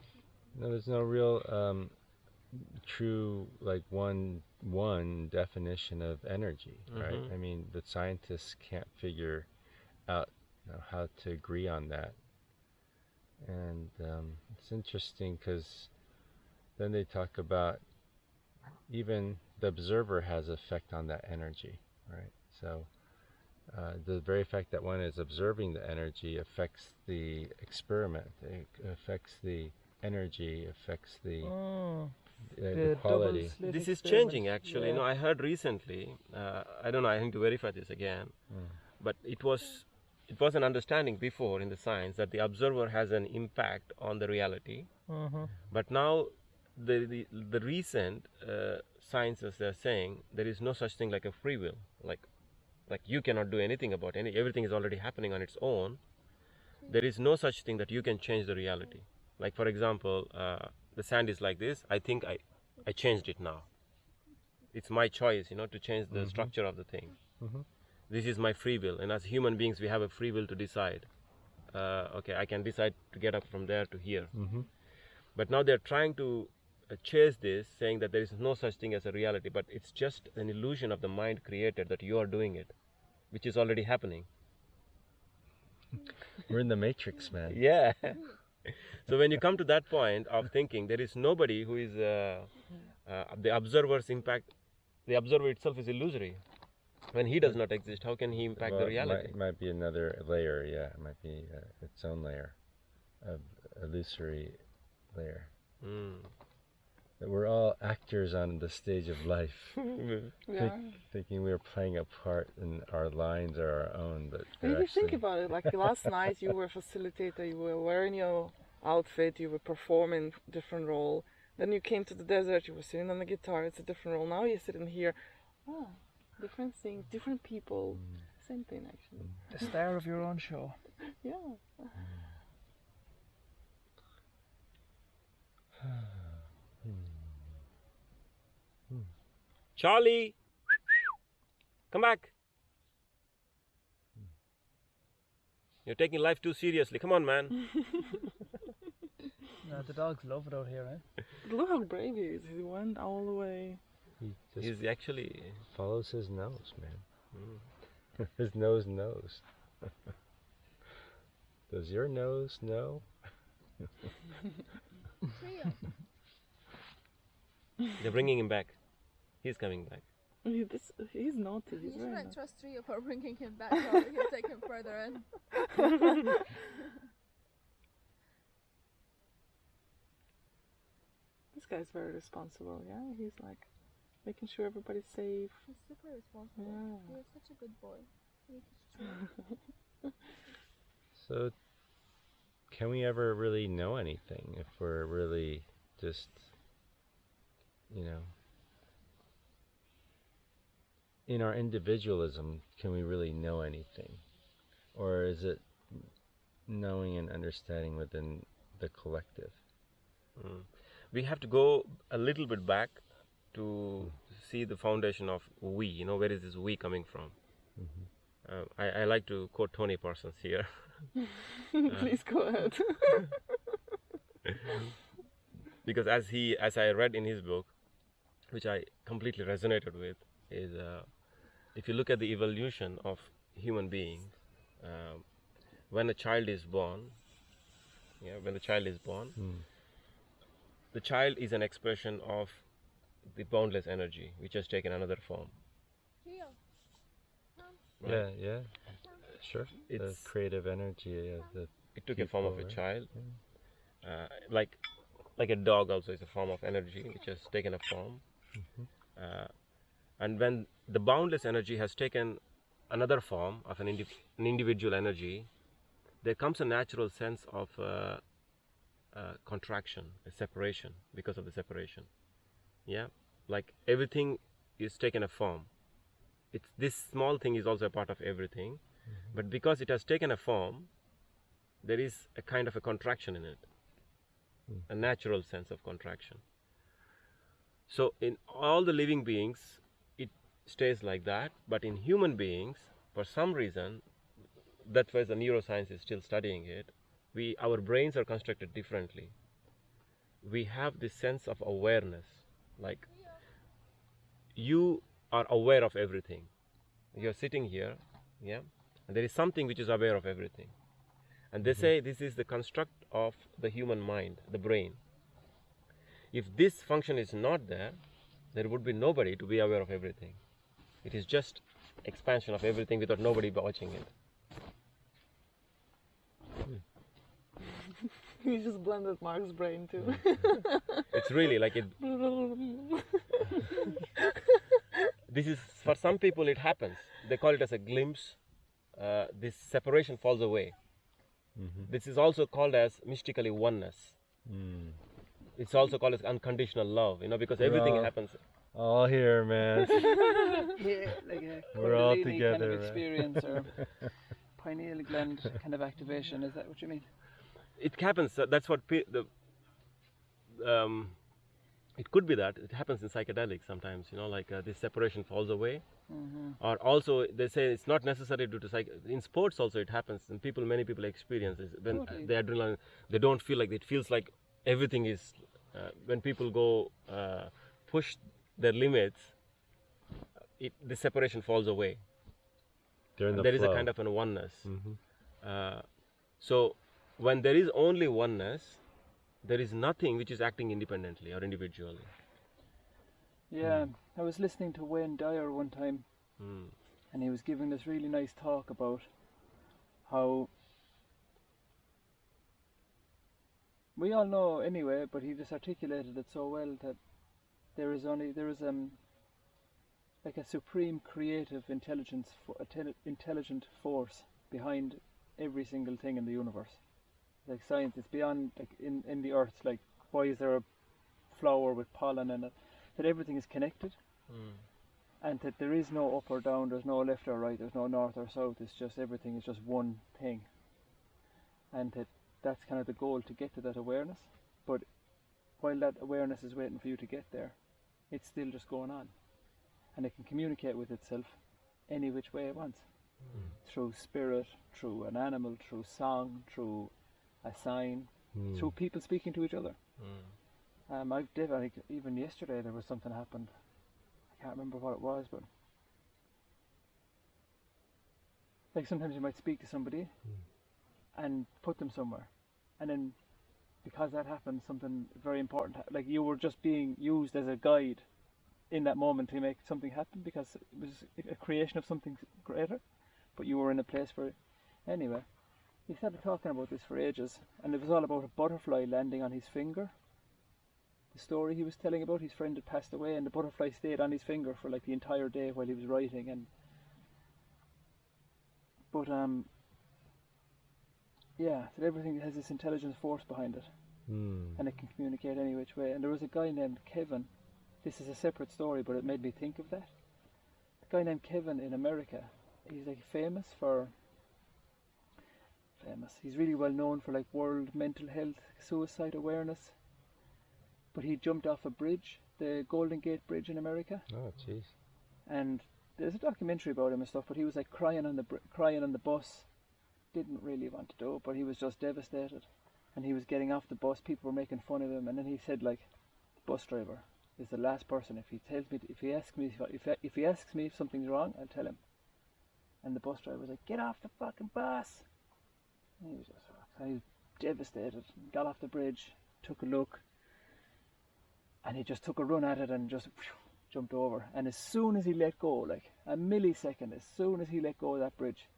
S2: No, there's no real true, like one definition of energy, right?
S1: Mhm.
S2: I mean, the scientists can't figure out, how to agree on that. And it's interesting because then they talk about even the observer has effect on that energy, right? So the very fact that one is observing the energy affects the experiment, it affects the energy, affects the
S3: Oh,
S2: the
S3: the double
S2: quality.
S3: slit
S1: This is
S3: experiment.
S1: changing actually.
S3: Yeah.
S1: I heard recently. I don't know. I think to verify this again, but it was an understanding before in the science that the observer has an impact on the reality.
S3: Uh-huh.
S1: But now, the recent sciences are saying there is no such thing like a free will. Like you cannot do anything about any. Everything is already happening on its own. There is no such thing that you can change the reality. Like for example, the sand is like this. I think I changed it now. It's my choice, to change the structure of the thing. This is my free will, and as human beings, we have a free will to decide. Okay, I can decide to get up from there to here. But now they're trying to chase this, saying that there is no such thing as a reality, but it's just an illusion of the mind created that you are doing it, which is already happening.
S2: We're in the matrix, man.
S1: Yeah. So when you come to that point of thinking, there is nobody who is the observer's impact. The observer itself is illusory. When he does not exist, how can he impact
S2: Well,
S1: the reality?
S2: might be another layer, yeah. It might be its own layer, of illusory layer. That we're all actors on the stage of life,
S5: Yeah.
S2: thinking we're playing a part and our lines are our own, but
S5: And
S2: they're
S5: if you think
S2: actually...
S5: about it, like last night you were a facilitator, you were wearing your outfit, you were performing different role. Then you came to the desert, you were sitting on the guitar, it's a different role. Now you're sitting here, different things, different people, same thing actually.
S3: The star of your own show.
S5: Yeah.
S1: Charlie, come back. You're taking life too seriously. Come on, man.
S3: No, the dogs love it out here, eh?
S5: Look how brave he is. He went all the way.
S2: He just
S1: He's actually...
S2: follows his nose, man. His nose knows. Does your nose know?
S1: They're bringing him back. He's coming back.
S5: He's naughty.
S4: You
S5: He's very
S4: shouldn't
S5: naughty.
S4: trust Rio for bringing him back. Probably he'll take him further in.
S5: This guy's very responsible. Yeah, he's like making sure everybody's safe.
S4: He's super responsible.
S5: Yeah.
S4: He's such a good boy. He teaches
S2: So, can we ever really know anything if we're really just, in our individualism, can we really know anything? Or is it knowing and understanding within the collective?
S1: We have to go a little bit back to see the foundation of we. Where is this we coming from? I like to quote Tony Parsons here.
S5: Please go ahead.
S1: Because as I read in his book, which I completely resonated with, is if you look at the evolution of human beings, when a child is born, the child is an expression of the boundless energy, which has taken another form.
S4: Rio.
S1: Right?
S2: Yeah, sure. The
S1: It's-
S2: creative energy of the
S1: It took a form of a
S2: people, right?
S1: child. Like a dog also is a form of energy which has taken a form. And when the boundless energy has taken another form of an individual energy, there comes a natural sense of contraction, a separation, because of the separation. Yeah, like everything is taken a form. This small thing is also a part of everything, but because it has taken a form, there is a kind of a contraction in it, a natural sense of contraction. So in all the living beings, it stays like that, but in human beings, for some reason, that's why the neuroscience is still studying it, our brains are constructed differently. We have this sense of awareness Like, you are aware of everything. You're sitting here, yeah, and there is something which is aware of everything. And they say this is the construct of the human mind, the brain. If this function is not there, there would be nobody to be aware of everything. It is just expansion of everything without nobody watching it.
S5: You just blended Mark's brain too.
S1: It's really like it. This is, for some people it happens. They call it as a glimpse. This separation falls away. This is also called as mystically oneness. It's also called as unconditional love, because everything happens.
S2: All here, man.
S3: Yeah, like a
S2: We're all
S3: Kundalini
S2: together,
S3: kind of
S2: man.
S3: experience or pineal gland kind of activation. Is that what you mean?
S1: It happens. That's what it could be that it happens in psychedelics sometimes. Like this separation falls away. Or also they say it's not necessary due to in sports also it happens, and many people experience this when
S3: Totally.
S1: the adrenaline, they don't feel like it feels like everything is when people go push their limits, the separation falls away.
S2: During the
S1: There is a
S2: flow.
S1: kind of an oneness. So when there is only oneness, there is nothing which is acting independently or individually.
S3: Yeah, I was listening to Wayne Dyer one time, and he was giving this really nice talk about how we all know anyway, but he just articulated it so well that there is like a supreme creative intelligent force behind every single thing in the universe. Like science, it's beyond, like in the earth, like why is there a flower with pollen in it? That everything is connected, and that there is no up or down, there's no left or right, there's no north or south. It's just everything is just one thing, and that's kind of the goal, to get to that awareness. But while that awareness is waiting for you to get there, it's still just going on, and it can communicate with itself any which way it wants, through spirit, through an animal, through song, through a sign, through people speaking to each other. Even yesterday there was something happened. I can't remember what it was, but like sometimes you might speak to somebody and put them somewhere, and then because that happened, something very important, like you were just being used as a guide in that moment to make something happen, because it was a creation of something greater, but you were in a place where, anyway, he started talking about this for ages, and it was all about a butterfly landing on his finger. The story he was telling about, his friend had passed away, and the butterfly stayed on his finger for like the entire day while he was writing. But that everything has this intelligence force behind it, and it can communicate any which way. And there was a guy named Kevin. This is a separate story, but it made me think of that. A guy named Kevin in America. He's like famous. He's really well known for like world mental health, suicide awareness. But he jumped off a bridge, the Golden Gate Bridge in America.
S2: Oh, jeez.
S3: And there's a documentary about him and stuff. But he was like crying on the bus. Didn't really want to do it, but he was just devastated. And he was getting off the bus. People were making fun of him. And then he said, like, the bus driver is the last person. If he asks me if something's wrong, I'll tell him. And the bus driver was like, "Get off the fucking bus!" And he was devastated. Got off the bridge, took a look. And he just took a run at it and just jumped over. And as soon as he let go, like a millisecond, as soon as he let go of that bridge,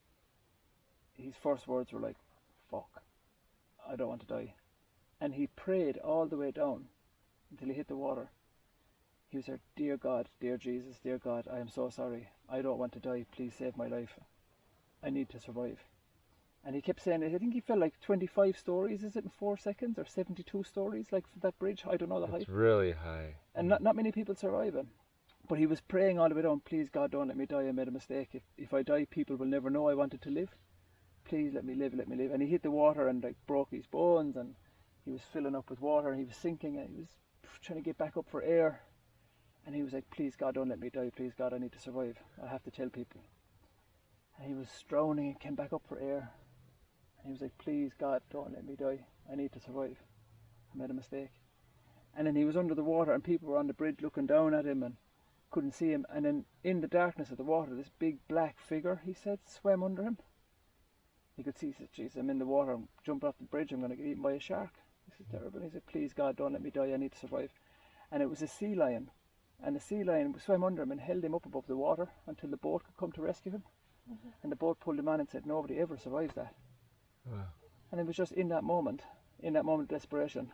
S3: his first words were like, "Fuck, I don't want to die." And he prayed all the way down until he hit the water. He was like, "Dear God, dear Jesus, dear God, I am so sorry. I don't want to die. Please save my life. I need to survive." And he kept saying, I think he fell like 25 stories, is it, in 4 seconds, or 72 stories, like for that bridge? I don't know the height.
S2: It's really high.
S3: And not many people survive it. But he was praying all the way down, "Please God, don't let me die. I made a mistake. If I die, people will never know I wanted to live. Please let me live, let me live." And he hit the water and like broke his bones, and he was filling up with water, and he was sinking, and he was trying to get back up for air. And he was like, "Please God, don't let me die. Please God, I need to survive. I have to tell people." And he was drowning and came back up for air. And he was like, "Please God, don't let me die. I need to survive. I made a mistake." And then he was under the water, and people were on the bridge looking down at him and couldn't see him. And then in the darkness of the water, this big black figure, he said, swam under him. He could see, he said, "Jeez, I'm in the water, I'm jumping off the bridge, I'm going to get eaten by a shark. This is terrible." He said, "Please, God, don't let me die, I need to survive." And it was a sea lion. And the sea lion swam under him and held him up above the water until the boat could come to rescue him. And the boat pulled him on and said, "Nobody ever survives that."
S2: Wow.
S3: And it was just in that moment of desperation,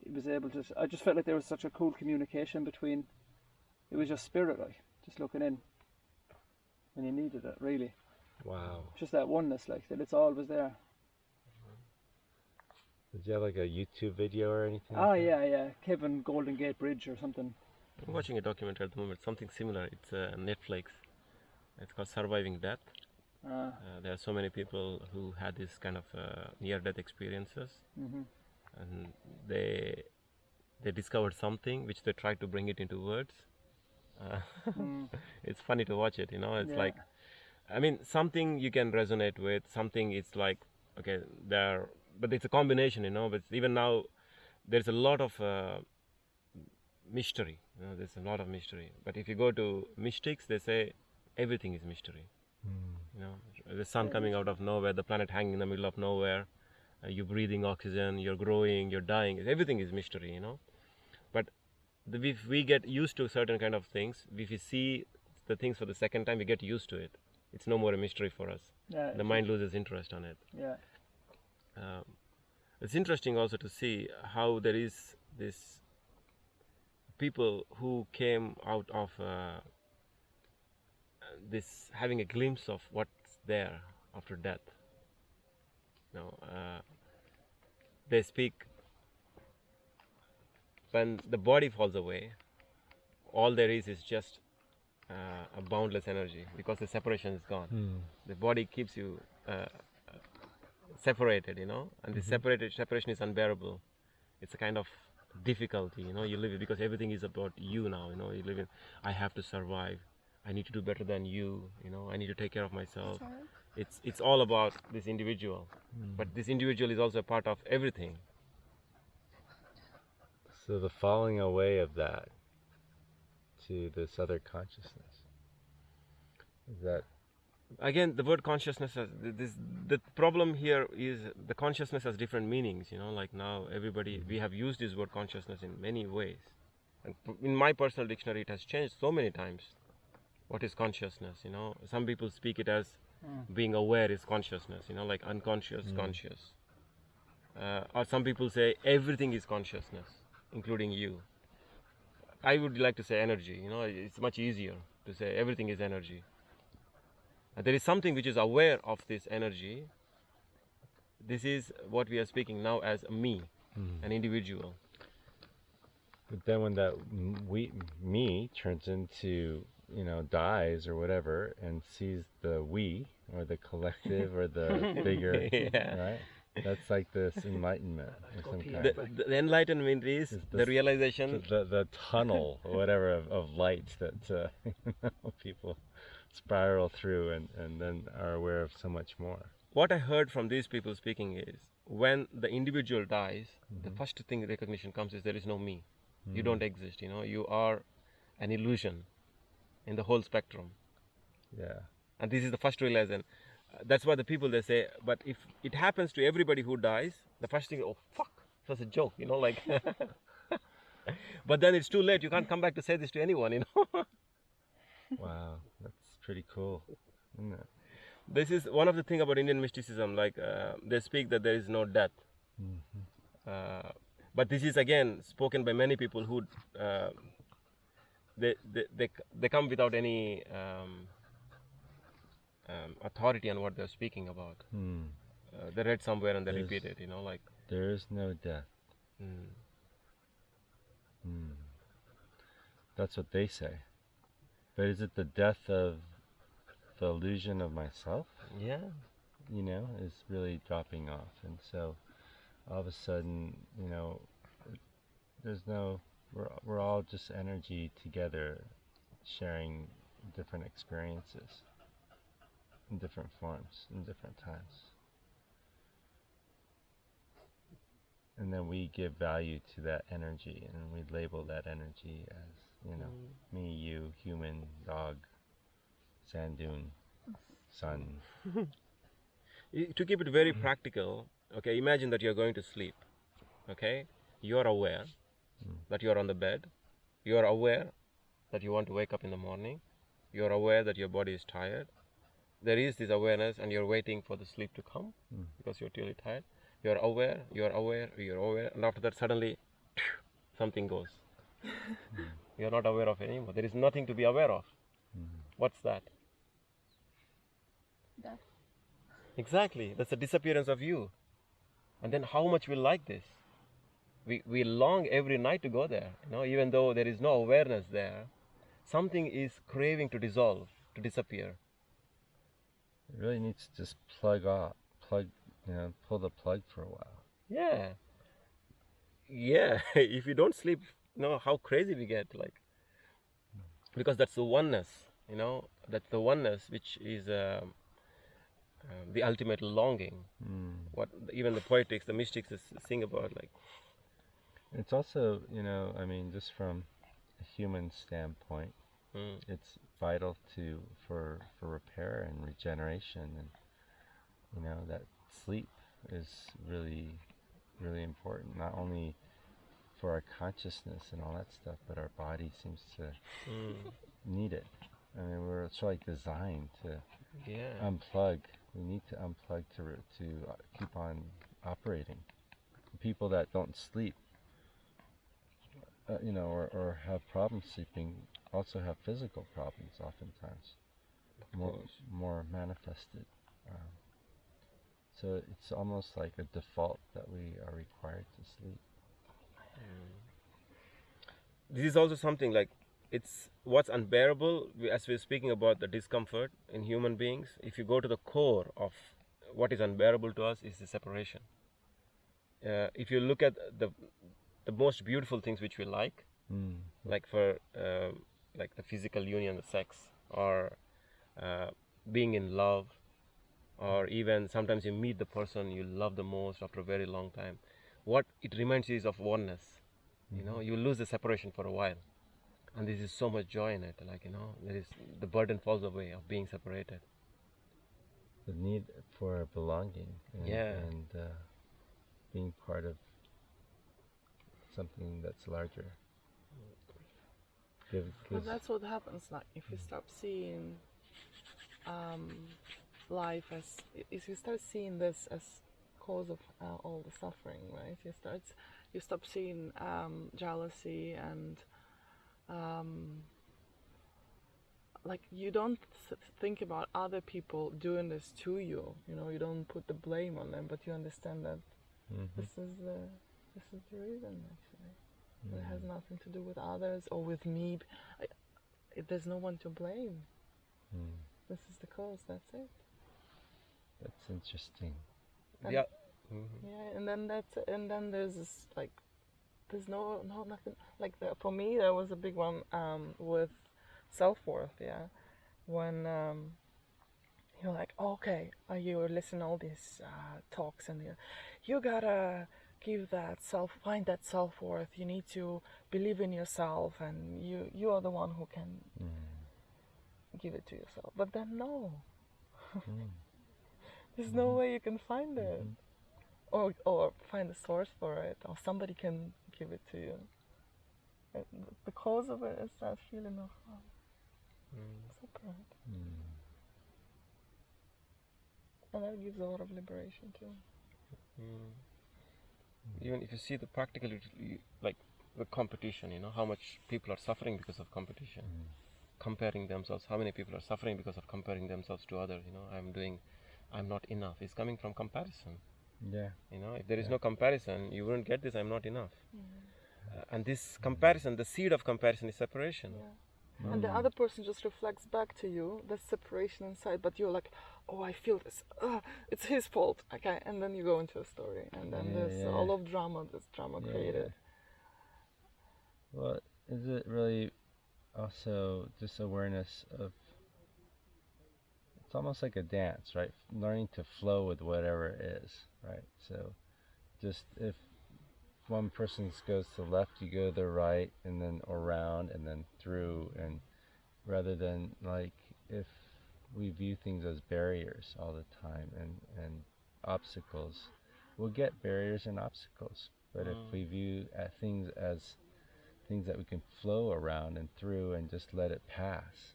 S3: he was able to, I just felt like there was such a cool communication between, it was just spirit, like, just looking in when you needed it, really.
S2: Wow.
S3: Just that oneness, like, that it's always there.
S2: Did you have like a YouTube video or anything?
S3: Ah, yeah, Kevin Golden Gate Bridge or something.
S1: I'm watching a documentary at the moment, something similar. It's Netflix. It's called Surviving Death. There are so many people who had this kind of near-death experiences, and they discovered something which they tried to bring it into words. It's funny to watch it, you know. It's like, I mean, something you can resonate with, something it's like, okay, there, but it's a combination, you know. But even now, there's a lot of mystery. You know, there's a lot of mystery. But if you go to mystics, they say everything is mystery. You know, the sun coming out of nowhere, the planet hanging in the middle of nowhere, you're breathing oxygen, you're growing, you're dying. Everything is mystery, you know. But if we get used to certain kind of things, if we see the things for the second time, we get used to it. It's no more a mystery for us.
S3: Yeah,
S1: the mind loses interest on it.
S3: Yeah.
S1: It's interesting also to see how there is this people who came out of this having a glimpse of what's there after death. You know, they speak when the body falls away. All there is just a boundless energy, because the separation is gone. The body keeps you separated, you know, and the separation is unbearable. It's a kind of difficulty, you know. You live it because everything is about you now, you know. You live in, I have to survive, I need to do better than you, you know, I need to take care of myself. It's all about this individual, but this individual is also a part of everything.
S2: So the falling away of that to this other consciousness, is that,
S1: again, the word consciousness has the problem here is the consciousness has different meanings, you know. Like now everybody, we have used this word consciousness in many ways, and in my personal dictionary it has changed so many times. What is consciousness, you know? Some people speak it as being aware is consciousness, you know, like unconscious conscious, or some people say everything is consciousness, including you. I would like to say energy, you know. It's much easier to say everything is energy. There is something which is aware of this energy. This is what we are speaking now as a me, an individual.
S2: but then when that me turns into, you know, dies or whatever, and sees the we or the collective or the bigger, right? That's like this enlightenment or some kind.
S1: The enlightenment is the realization.
S2: The tunnel or whatever of light that you know, people spiral through and then are aware of so much more.
S1: What I heard from these people speaking is, when the individual dies, the first thing recognition comes is there is no me. You don't exist, you know. You are an illusion in the whole spectrum.
S2: Yeah.
S1: And this is the first realization. That's why the people, they say, but if it happens to everybody who dies, the first thing, oh fuck, it was a joke, you know, like. But then it's too late. You can't come back to say this to anyone, you know.
S2: Wow, that's pretty cool, isn't it?
S1: This is one of the things about Indian mysticism. Like they speak that there is no death. But this is again spoken by many people who they come without any authority on what they're speaking about. They read somewhere and they repeat it, you know, like
S2: there is no death. That's what they say. But is it the death of the illusion of myself?
S1: Yeah.
S2: You know, is really dropping off, and so all of a sudden, you know, there's no. We're all just energy together, sharing different experiences in different forms, in different times. and then we give value to that energy, and we label that energy as, you know, me, you, human, dog, sand dune, sun.
S1: To keep it very practical, okay, imagine that you're going to sleep, okay? You're aware that you're on the bed. You're aware that you want to wake up in the morning. You're aware that your body is tired. There is this awareness, and you're waiting for the sleep to come because you're really tired. You're aware, and after that suddenly something goes. You're not aware of anymore. There is nothing to be aware of. What's that?
S4: Death.
S1: Exactly. That's the disappearance of you. And then how much we like this? We long every night to go there. You know, even though there is no awareness there, something is craving to dissolve, to disappear.
S2: It really needs to just pull the plug for a while.
S1: Yeah. Yeah. If you don't sleep, you know how crazy we get, like, because that's the oneness, you know, that's the oneness which is the ultimate longing. What even the poetics, the mystics sing about, like.
S2: It's also, you know, I mean, just from a human standpoint, it's vital for repair and regeneration, and you know that sleep is really, really important, not only for our consciousness and all that stuff, but our body seems to need it. I mean, we're sort of like designed to unplug. We need to unplug to keep on operating. People that don't sleep, you know, or have problems sleeping, also have physical problems oftentimes, more manifested. So it's almost like a default that we are required to sleep.
S1: This is also something like, it's what's unbearable, as we're speaking about the discomfort in human beings. If you go to the core of what is unbearable to us, is the separation. If you look at the most beautiful things which we like for like the physical union, the sex, or being in love, or even sometimes you meet the person you love the most after a very long time, what it reminds you is of oneness. You know, you lose the separation for a while, and this is so much joy in it. Like, you know, there is, the burden falls away of being separated.
S2: The need for belonging and being part of something that's larger.
S5: Well, that's what happens. Like if you stop seeing life as, if you start seeing this as cause of all the suffering, right? You stop seeing jealousy and like you don't think about other people doing this to you. You know, you don't put the blame on them, but you understand that this is the reason actually. It has nothing to do with others or with me. There's no one to blame. This is the cause. That's it.
S2: That's interesting.
S5: And
S1: Yeah.
S5: and then there's this, like, there's no nothing like for me there was a big one with self-worth. Yeah, when you're like, okay, you're listening to all these talks, and you gotta find that self-worth. You need to believe in yourself, and you are the one who can give it to yourself. But then no, there's no way you can find it, or find a source for it, or somebody can give it to you. And the cause of it is that feeling of separate, and that gives a lot of liberation too.
S1: Even if you see the practical, like the competition, you know, how much people are suffering because of competition, comparing themselves. How many people are suffering because of comparing themselves to others? You know, I'm not enough. It's coming from comparison.
S2: Yeah.
S1: You know, if there is no comparison, you wouldn't get this. I'm not enough. And this comparison, the seed of comparison is separation.
S5: Yeah. And the other person just reflects back to you the separation inside, but you're like, oh, I feel this. It's his fault. Okay, and then you go into a story, and then there's all of drama. This drama created.
S2: Well, is it really also just awareness of? It's almost like a dance, right? Learning to flow with whatever it is, right? So, just if one person goes to the left, you go to the right, and then around, and then through, and rather than like if we view things as barriers all the time and obstacles, we'll get barriers and obstacles. But if we view things as things that we can flow around and through and just let it pass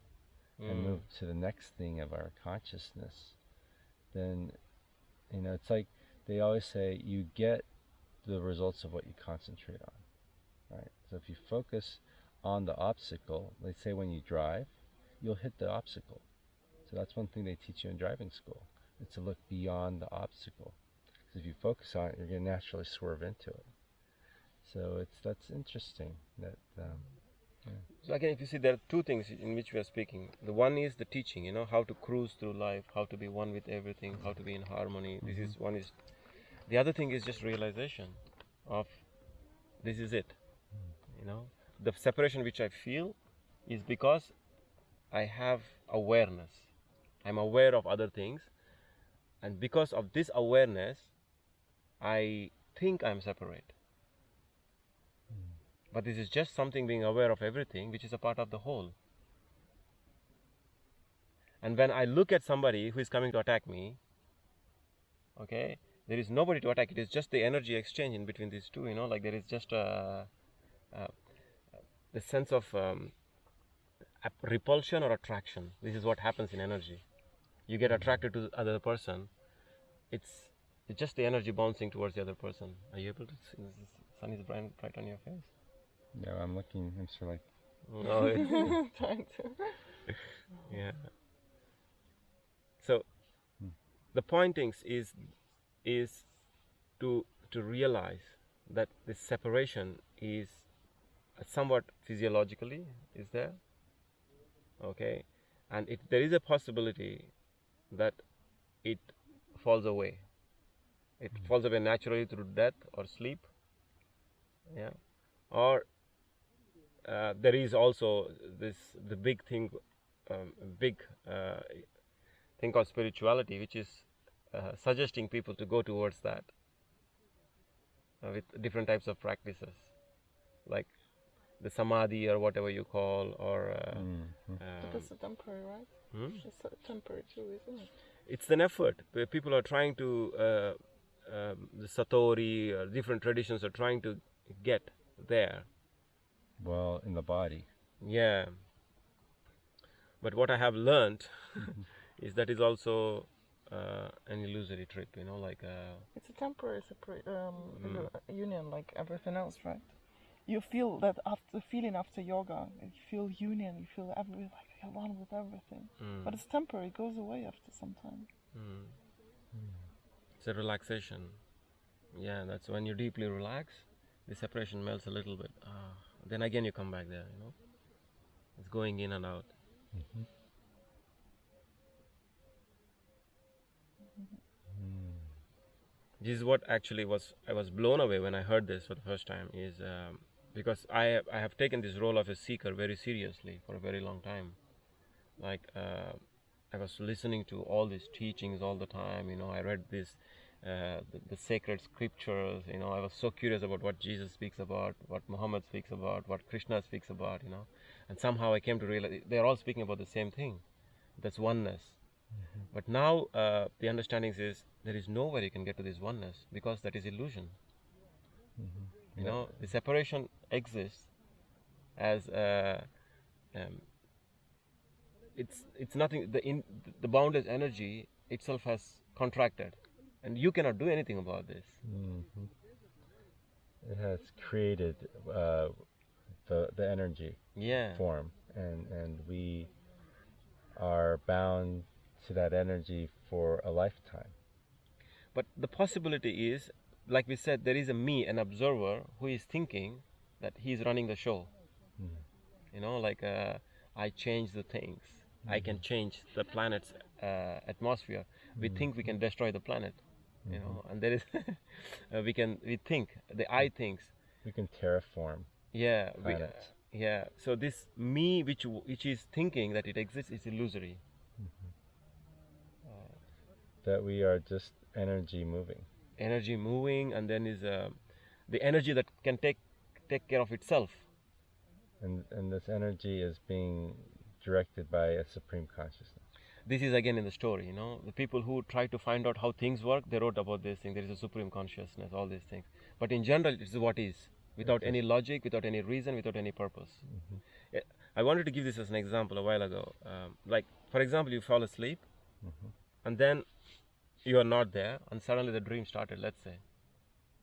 S2: and move to the next thing of our consciousness, then, you know, it's like they always say, you get the results of what you concentrate on, right? So if you focus on the obstacle, let's say when you drive, you'll hit the obstacle. So that's one thing they teach you in driving school, is to look beyond the obstacle. Because if you focus on it, you're going to naturally swerve into it. So that's interesting. That
S1: So again, if you see, there are two things in which we are speaking. The one is the teaching, you know, how to cruise through life, how to be one with everything, how to be in harmony. This is one is. The other thing is just realization of this is it. You know, the separation which I feel is because I have awareness. I'm aware of other things, and because of this awareness, I think I'm separate. But this is just something being aware of everything, which is a part of the whole. And when I look at somebody who is coming to attack me, okay, there is nobody to attack. It is just the energy exchange in between these two, you know, like there is just the sense of repulsion or attraction. This is what happens in energy. You get attracted to the other person. It's just the energy bouncing towards the other person. Are you able to see? The sun is bright on your face.
S2: yeah, I'm looking. I'm sort of like,
S1: No,
S5: Trying to.
S1: yeah. So the pointings is to realize that this separation is somewhat physiologically is there, okay, and there is a possibility that it falls away. It falls away naturally through death or sleep, yeah, or there is also the big thing, thing called spirituality, which is suggesting people to go towards that with different types of practices, like the samadhi or whatever you call, or
S5: But it's a temporary, right? It's a temporary too, isn't it?
S1: it's an effort where people are trying to the satori or different traditions are trying to get there.
S2: well, in the body.
S1: Yeah, but what I have learned is that is also an illusory trip, you know, like
S5: It's a temporary union, like everything else, right? You feel that after yoga, you feel union, you feel like you're one with everything. But it's temporary, it goes away after some time.
S1: it's a relaxation. Yeah, that's when you deeply relax, the separation melts a little bit. Then again you come back there, you know. It's going in and out. This is what actually I was blown away when I heard this for the first time, is because I have taken this role of a seeker very seriously for a very long time. Like I was listening to all these teachings all the time, you know. I read this the sacred scriptures, you know. I was so curious about what Jesus speaks about, what Muhammad speaks about, what Krishna speaks about, you know. And somehow I came to realize they're all speaking about the same thing. That's oneness. But now the understanding is there is nowhere you can get to this oneness, because that is illusion. You know, the separation exists as it's nothing. The boundless energy itself has contracted, and you cannot do anything about this.
S2: It has created the energy form, and we are bound to that energy for a lifetime.
S1: But the possibility is, like we said, there is a me, an observer, who is thinking that he is running the show. You know, like I change the things. I can change the planet's atmosphere. We think we can destroy the planet. You know, and there is we think, the I thinks
S2: We can terraform planets.
S1: yeah. So this me which is thinking that it exists is illusory.
S2: That we are just energy moving.
S1: Energy moving, and then is the energy that can take care of itself.
S2: And this energy is being directed by a supreme consciousness.
S1: This is again in the story, you know, the people who try to find out how things work, they wrote about this thing. There is a supreme consciousness, all these things. But in general, it is what is, without any logic, without any reason, without any purpose. I wanted to give this as an example a while ago. Like, for example, you fall asleep, and then you are not there, and suddenly the dream started, let's say.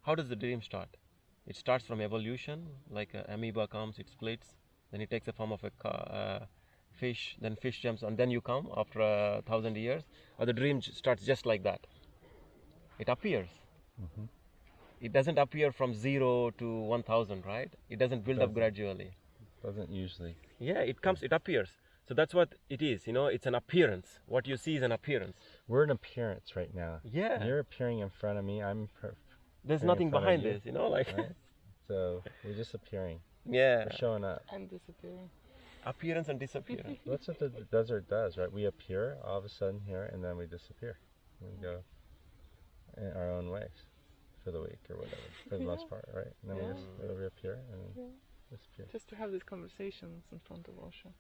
S1: How does the dream start? It starts from evolution, like an amoeba comes, it splits, then it takes the form of a fish, then fish jumps, and then you come after 1,000 years, or the dream starts just like that. It appears. It doesn't appear from 0 to 1,000, right? It doesn't build up gradually.
S2: Doesn't usually.
S1: Yeah, it comes, it appears. So that's what it is, you know, it's an appearance. What you see is an appearance.
S2: We're an appearance right now.
S1: Yeah.
S2: You're appearing in front of me.
S1: There's
S2: appearing
S1: nothing
S2: in front of
S1: behind
S2: you,
S1: this, you know, like.
S2: right? So we're just appearing.
S1: Yeah.
S2: We're showing up.
S5: And disappearing.
S1: Appearance and disappearance.
S2: That's what the desert does, right? We appear all of a sudden here, and then we disappear. We go in our own ways for the week or whatever, for the most part, right? And then we reappear and disappear.
S5: Just to have these conversations in front of Osho.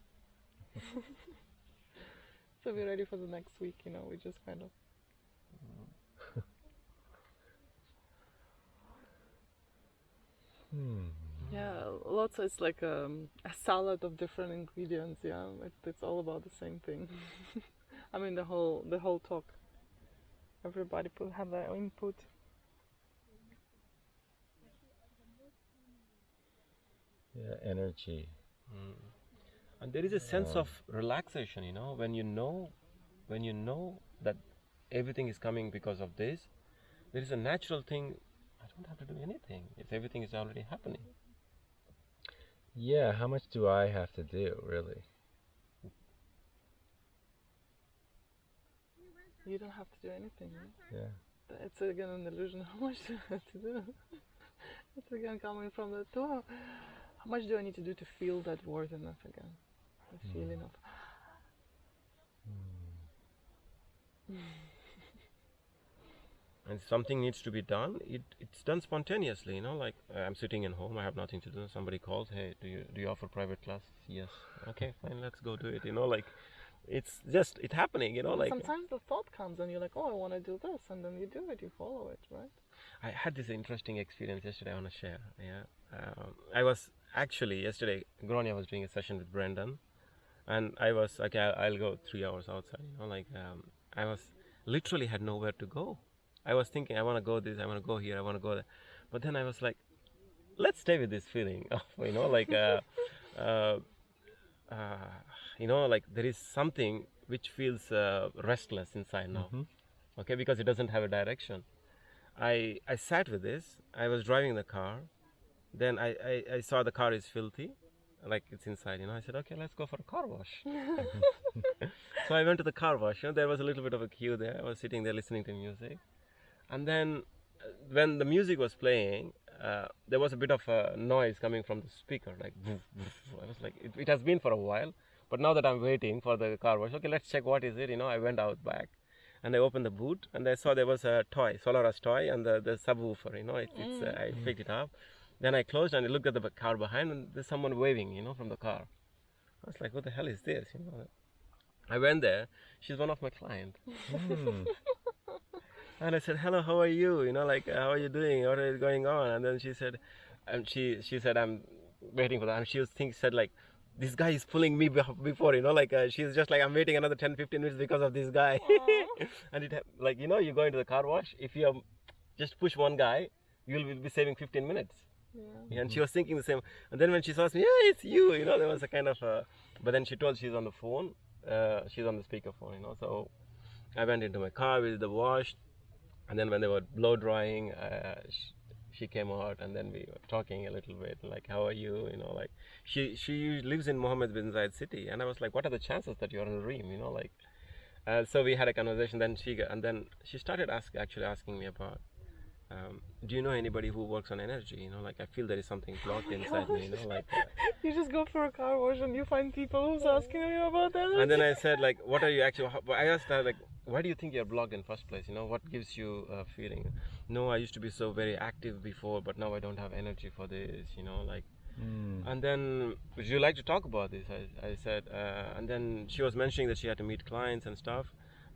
S5: So we're ready for the next week, you know, we just kind of... Yeah, lots. It's like a salad of different ingredients. Yeah, it's all about the same thing. I mean, the whole talk. Everybody have their input.
S2: Yeah, energy.
S1: And there is a sense of relaxation, you know, when you know that everything is coming because of this. There is a natural thing. I don't have to do anything if everything is already happening.
S2: Yeah, how much do I have to do, really?
S5: You don't have to do anything. Right?
S2: Yeah.
S5: It's again an illusion. How much do I have to do? It's again coming from the Torah. How much do I need to do to feel that worthiness again? The feeling of...
S1: And something needs to be done, it's done spontaneously, you know, like I'm sitting in home, I have nothing to do, somebody calls, hey, do you offer private class? Yes. Okay, fine, let's go do it, you know, like it's happening, you know, like
S5: sometimes the thought comes and you're like, oh, I want to do this, and then you do it, you follow it, right?
S1: I had this interesting experience yesterday I want to share. I was actually yesterday, Gronya was doing a session with Brendan, and I was like, I'll go 3 hours outside, you know, like I was literally had nowhere to go. I was thinking, I want to go this, I want to go here, I want to go there. But then I was like, let's stay with this feeling of, you know, like, you know, like there is something which feels restless inside now. Okay, because it doesn't have a direction. I sat with this, I was driving the car, then I saw the car is filthy, like it's inside, you know. I said, okay, let's go for a car wash. So I went to the car wash, you know, there was a little bit of a queue there. I was sitting there listening to music. And then when the music was playing, there was a bit of a noise coming from the speaker, like woof, woof. I was like, it has been for a while, but now that I'm waiting for the car wash, okay, let's check what is it, you know. I went out back and I opened the boot and I saw there was a toy, Solaris toy, and the subwoofer, you know, I picked it up. Then I closed and I looked at the car behind, and there's someone waving, you know, from the car. I was like, what the hell is this, you know. I went there, she's one of my clients. And I said, hello, how are you? You know, like, how are you doing? What is going on? And then she said, she said, I'm waiting for that. And she said, like, this guy is pulling me before, you know, like, she's just like, I'm waiting another 10-15 minutes because of this guy. And like, you know, you go into the car wash, if you just push one guy, you'll be saving 15 minutes. Yeah. And she was thinking the same. And then when she saw me, yeah, it's you, you know, there was a kind of, but then she told she's on the phone, she's on the speakerphone, you know. So I went into my car, we did the wash. And then when they were blow drying, she came out, and then we were talking a little bit, like, how are you? You know, like, she lives in Mohammed bin Zayed city, and I was like, what are the chances that you're in Reem? You know, like, so we had a conversation. Then she started asking me about, do you know anybody who works on energy? You know, like, I feel there is something blocked inside me. You know, like.
S5: You just go for a car wash and you find people who's asking you about that.
S1: And then I said, like, what are you actually? I asked her, like, why do you think you're blocked in first place? You know, what gives you a feeling? no, I used to be so very active before, but now I don't have energy for this, you know, like. And then, would you like to talk about this? I said, and then she was mentioning that she had to meet clients and stuff.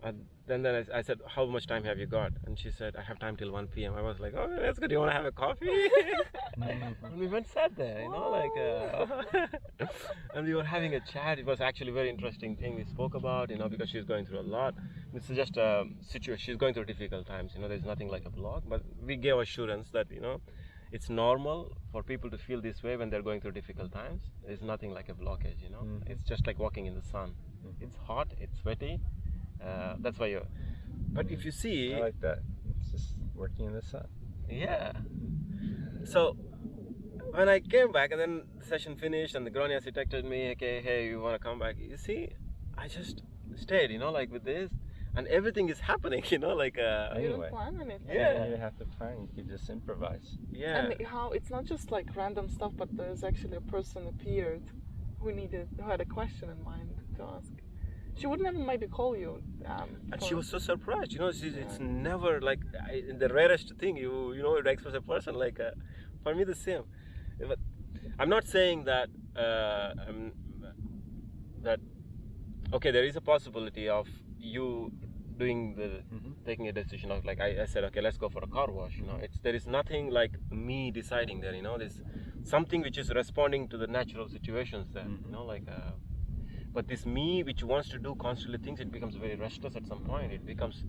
S1: And then I said, how much time have you got? And she said, I have time till 1 p.m. I was like, oh, that's good. You want to have a coffee? And we went sat there, you know, like, and we were having a chat. It was actually a very interesting thing we spoke about, you know, because she's going through a lot. This is just a situation. She's going through difficult times, you know, there's nothing like a block, but we gave assurance that, you know, it's normal for people to feel this way when they're going through difficult times. There's nothing like a blockage, you know. It's just like walking in the sun. It's hot, it's sweaty. That's why you're. But if you see,
S2: I like that. It's just working in the sun.
S1: yeah. So when I came back and then the session finished and the Gronias texted me, okay, hey, you want to come back? You see, I just stayed, you know, like with this, and everything is happening, you know, like.
S5: You
S2: Anyway.
S5: don't plan anything.
S1: Yeah.
S2: You don't have to plan. You can just improvise.
S1: Yeah.
S5: And how it's not just like random stuff, but there's actually a person appeared who had a question in mind to ask. She wouldn't have maybe call you.
S1: And she was so surprised, you know. It's never like the rarest thing you know to express a person like. For me, the same. But I'm not saying that that okay, there is a possibility of you doing the taking a decision of like I said, okay, let's go for a car wash. You know, there is nothing like me deciding there. You know, there's something which is responding to the natural situations there. You know, like. But this me which wants to do constantly things, it becomes very restless at some point. It becomes,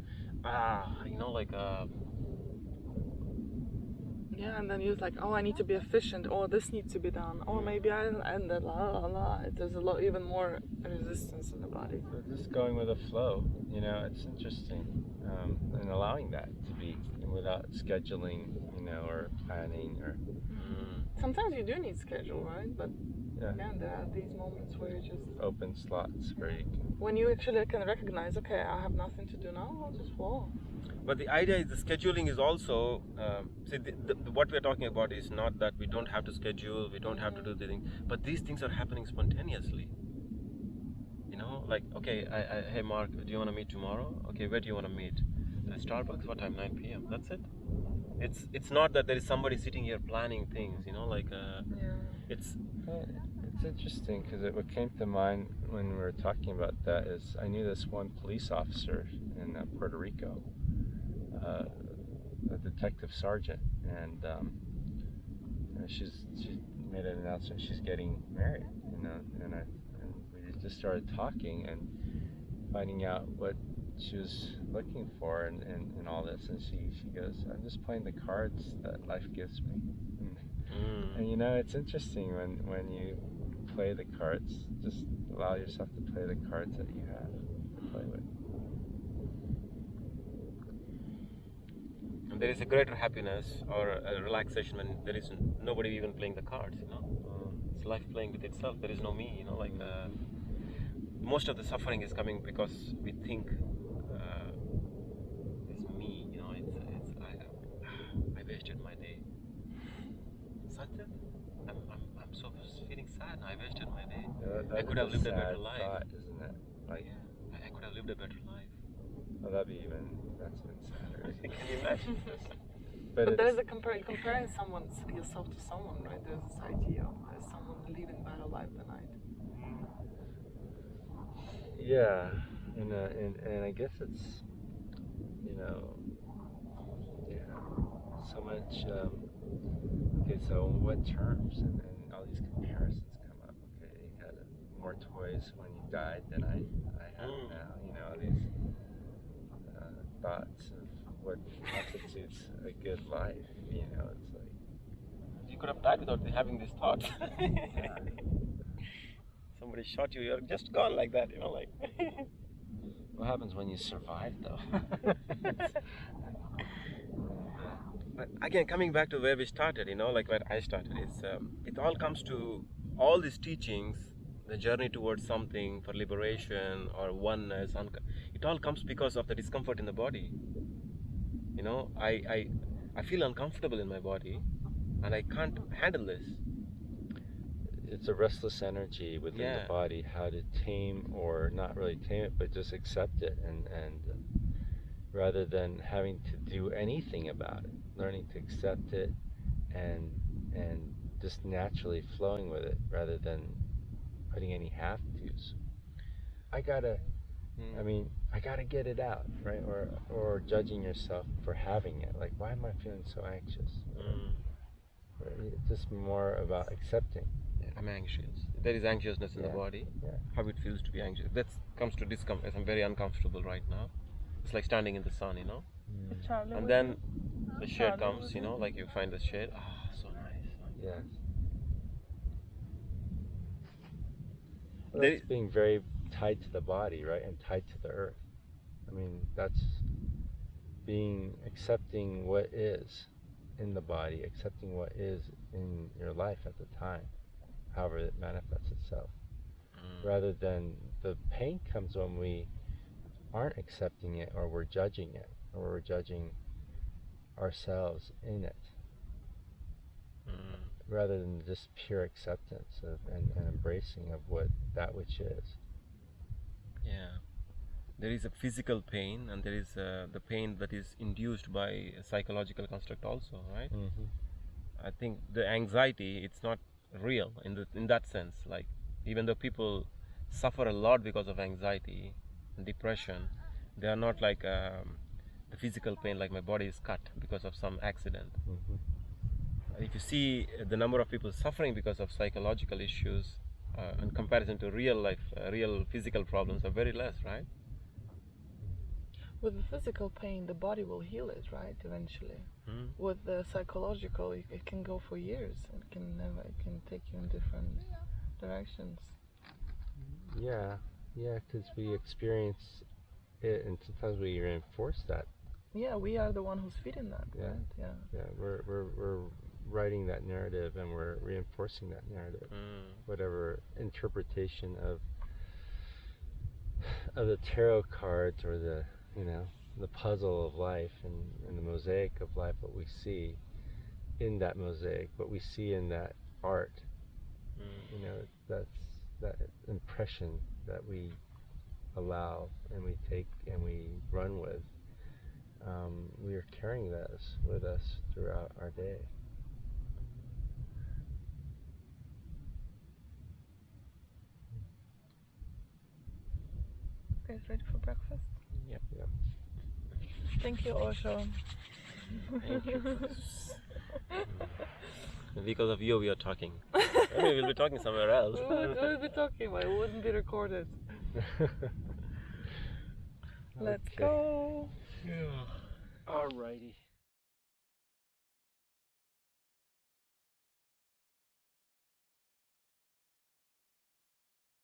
S1: you know, like.
S5: Yeah, and then you're like, oh, I need to be efficient, or this needs to be done, or maybe I and the la la la. There's a lot, even more resistance in the body.
S2: So just going with the flow, you know, it's interesting, and allowing that to be without scheduling, you know, or planning, or.
S5: Sometimes you do need schedule, right? But
S2: Yeah.
S5: again, there are these moments where you just
S2: Open slots where you can.
S5: when you actually can recognize, okay, I have nothing to do now. I'll just flow.
S1: But the idea is the scheduling is also see what we are talking about is not that we don't have to schedule, we don't have to do the thing, but these things are happening spontaneously. You know, like okay, hey Mark, do you want to meet tomorrow? Okay, where do you want to meet? Starbucks. What time? 9 p.m. That's it. It's not that there is somebody sitting here planning things. You know, like it's.
S2: It's interesting because what came to mind when we were talking about that is I knew this one police officer in Puerto Rico, a detective sergeant, and she made an announcement she's getting married, you know, and we just started talking and finding out what she was looking for and all this, and she goes, I'm just playing the cards that life gives me. And you know, it's interesting when you play the cards, just allow yourself to play the cards that you have to play with.
S1: And there is a greater happiness or a relaxation when there is nobody even playing the cards, you know. It's life playing with itself. There is no me, you know, like most of the suffering is coming because we think it's me, you know, I wasted my day. Satya, I'm so feeling sad now. I wasted my day. I could have lived a better life.
S2: Thought, isn't it? Like,
S1: I could have lived a better life.
S2: well, that's even sadder.
S1: Can you imagine?
S5: But there's a comparing yourself to someone, right? There's this idea of someone living a better life than I do.
S2: Yeah, and I guess it's, you know, yeah, so much. Okay, so on what terms? And all these comparisons come up. Okay, you had more toys when you died than I have now. You know, all these thoughts of what constitutes a good life. You know, it's like
S1: You could have died without having these thoughts. Somebody shot you, you're just gone like that, you know, like.
S2: what happens when you survive, though?
S1: But again, coming back to where we started, you know, like where I started, is it all comes to all these teachings, the journey towards something for liberation or oneness. It all comes because of the discomfort in the body. You know, I feel uncomfortable in my body, and I can't handle this.
S2: It's a restless energy within the body. How to tame, or not really tame it, but just accept it, and rather than having to do anything about it, learning to accept it and just naturally flowing with it rather than putting any have to's. I gotta get it out, right? Or judging yourself for having it. Like, why am I feeling so anxious? It's just more about accepting.
S1: I'm anxious. There is anxiousness in the body.
S2: Yeah.
S1: How it feels to be anxious. That comes to discomfort. I'm very uncomfortable right now. It's like standing in the sun, you know. And then the shade comes, you know, like you find the shade. Ah, so nice.
S2: Yes.
S1: There
S2: That's being very tied to the body, right? And tied to the earth. I mean, that's accepting what is in the body, accepting what is in your life at the time, however it manifests itself. Rather than the pain comes when we aren't accepting it, or we're judging it, or we're judging ourselves in it. Rather than just pure acceptance and embracing of that which is.
S1: Yeah. There is a physical pain, and there is the pain that is induced by a psychological construct also, right? I think the anxiety, it's not real in that sense. Like, even though people suffer a lot because of anxiety and depression, they are not like the physical pain, like my body is cut because of some accident. If you see the number of people suffering because of psychological issues in comparison to real life, real physical problems are very less, right?
S5: With the physical pain, the body will heal it, right? Eventually. With the psychological, it can go for years. It can take you in different directions.
S2: Yeah, because we experience it, and sometimes we reinforce that.
S5: Yeah, we are the one who's feeding that, right?
S2: Yeah, we're writing that narrative, and we're reinforcing that narrative. Whatever interpretation of the tarot cards, or the puzzle of life, and the mosaic of life, what we see in that mosaic, what we see in that art, that's that impression that we allow and we take and we run with. We are carrying this with us throughout our day.
S5: Guys, ready for breakfast?
S1: Yep.
S5: Thank you, Osho.
S1: Thank you. Because of you, we are talking. I mean, we'll be talking somewhere else.
S5: We'll be talking, but it wouldn't be recorded. Let's go.
S1: Yeah.
S2: Alrighty.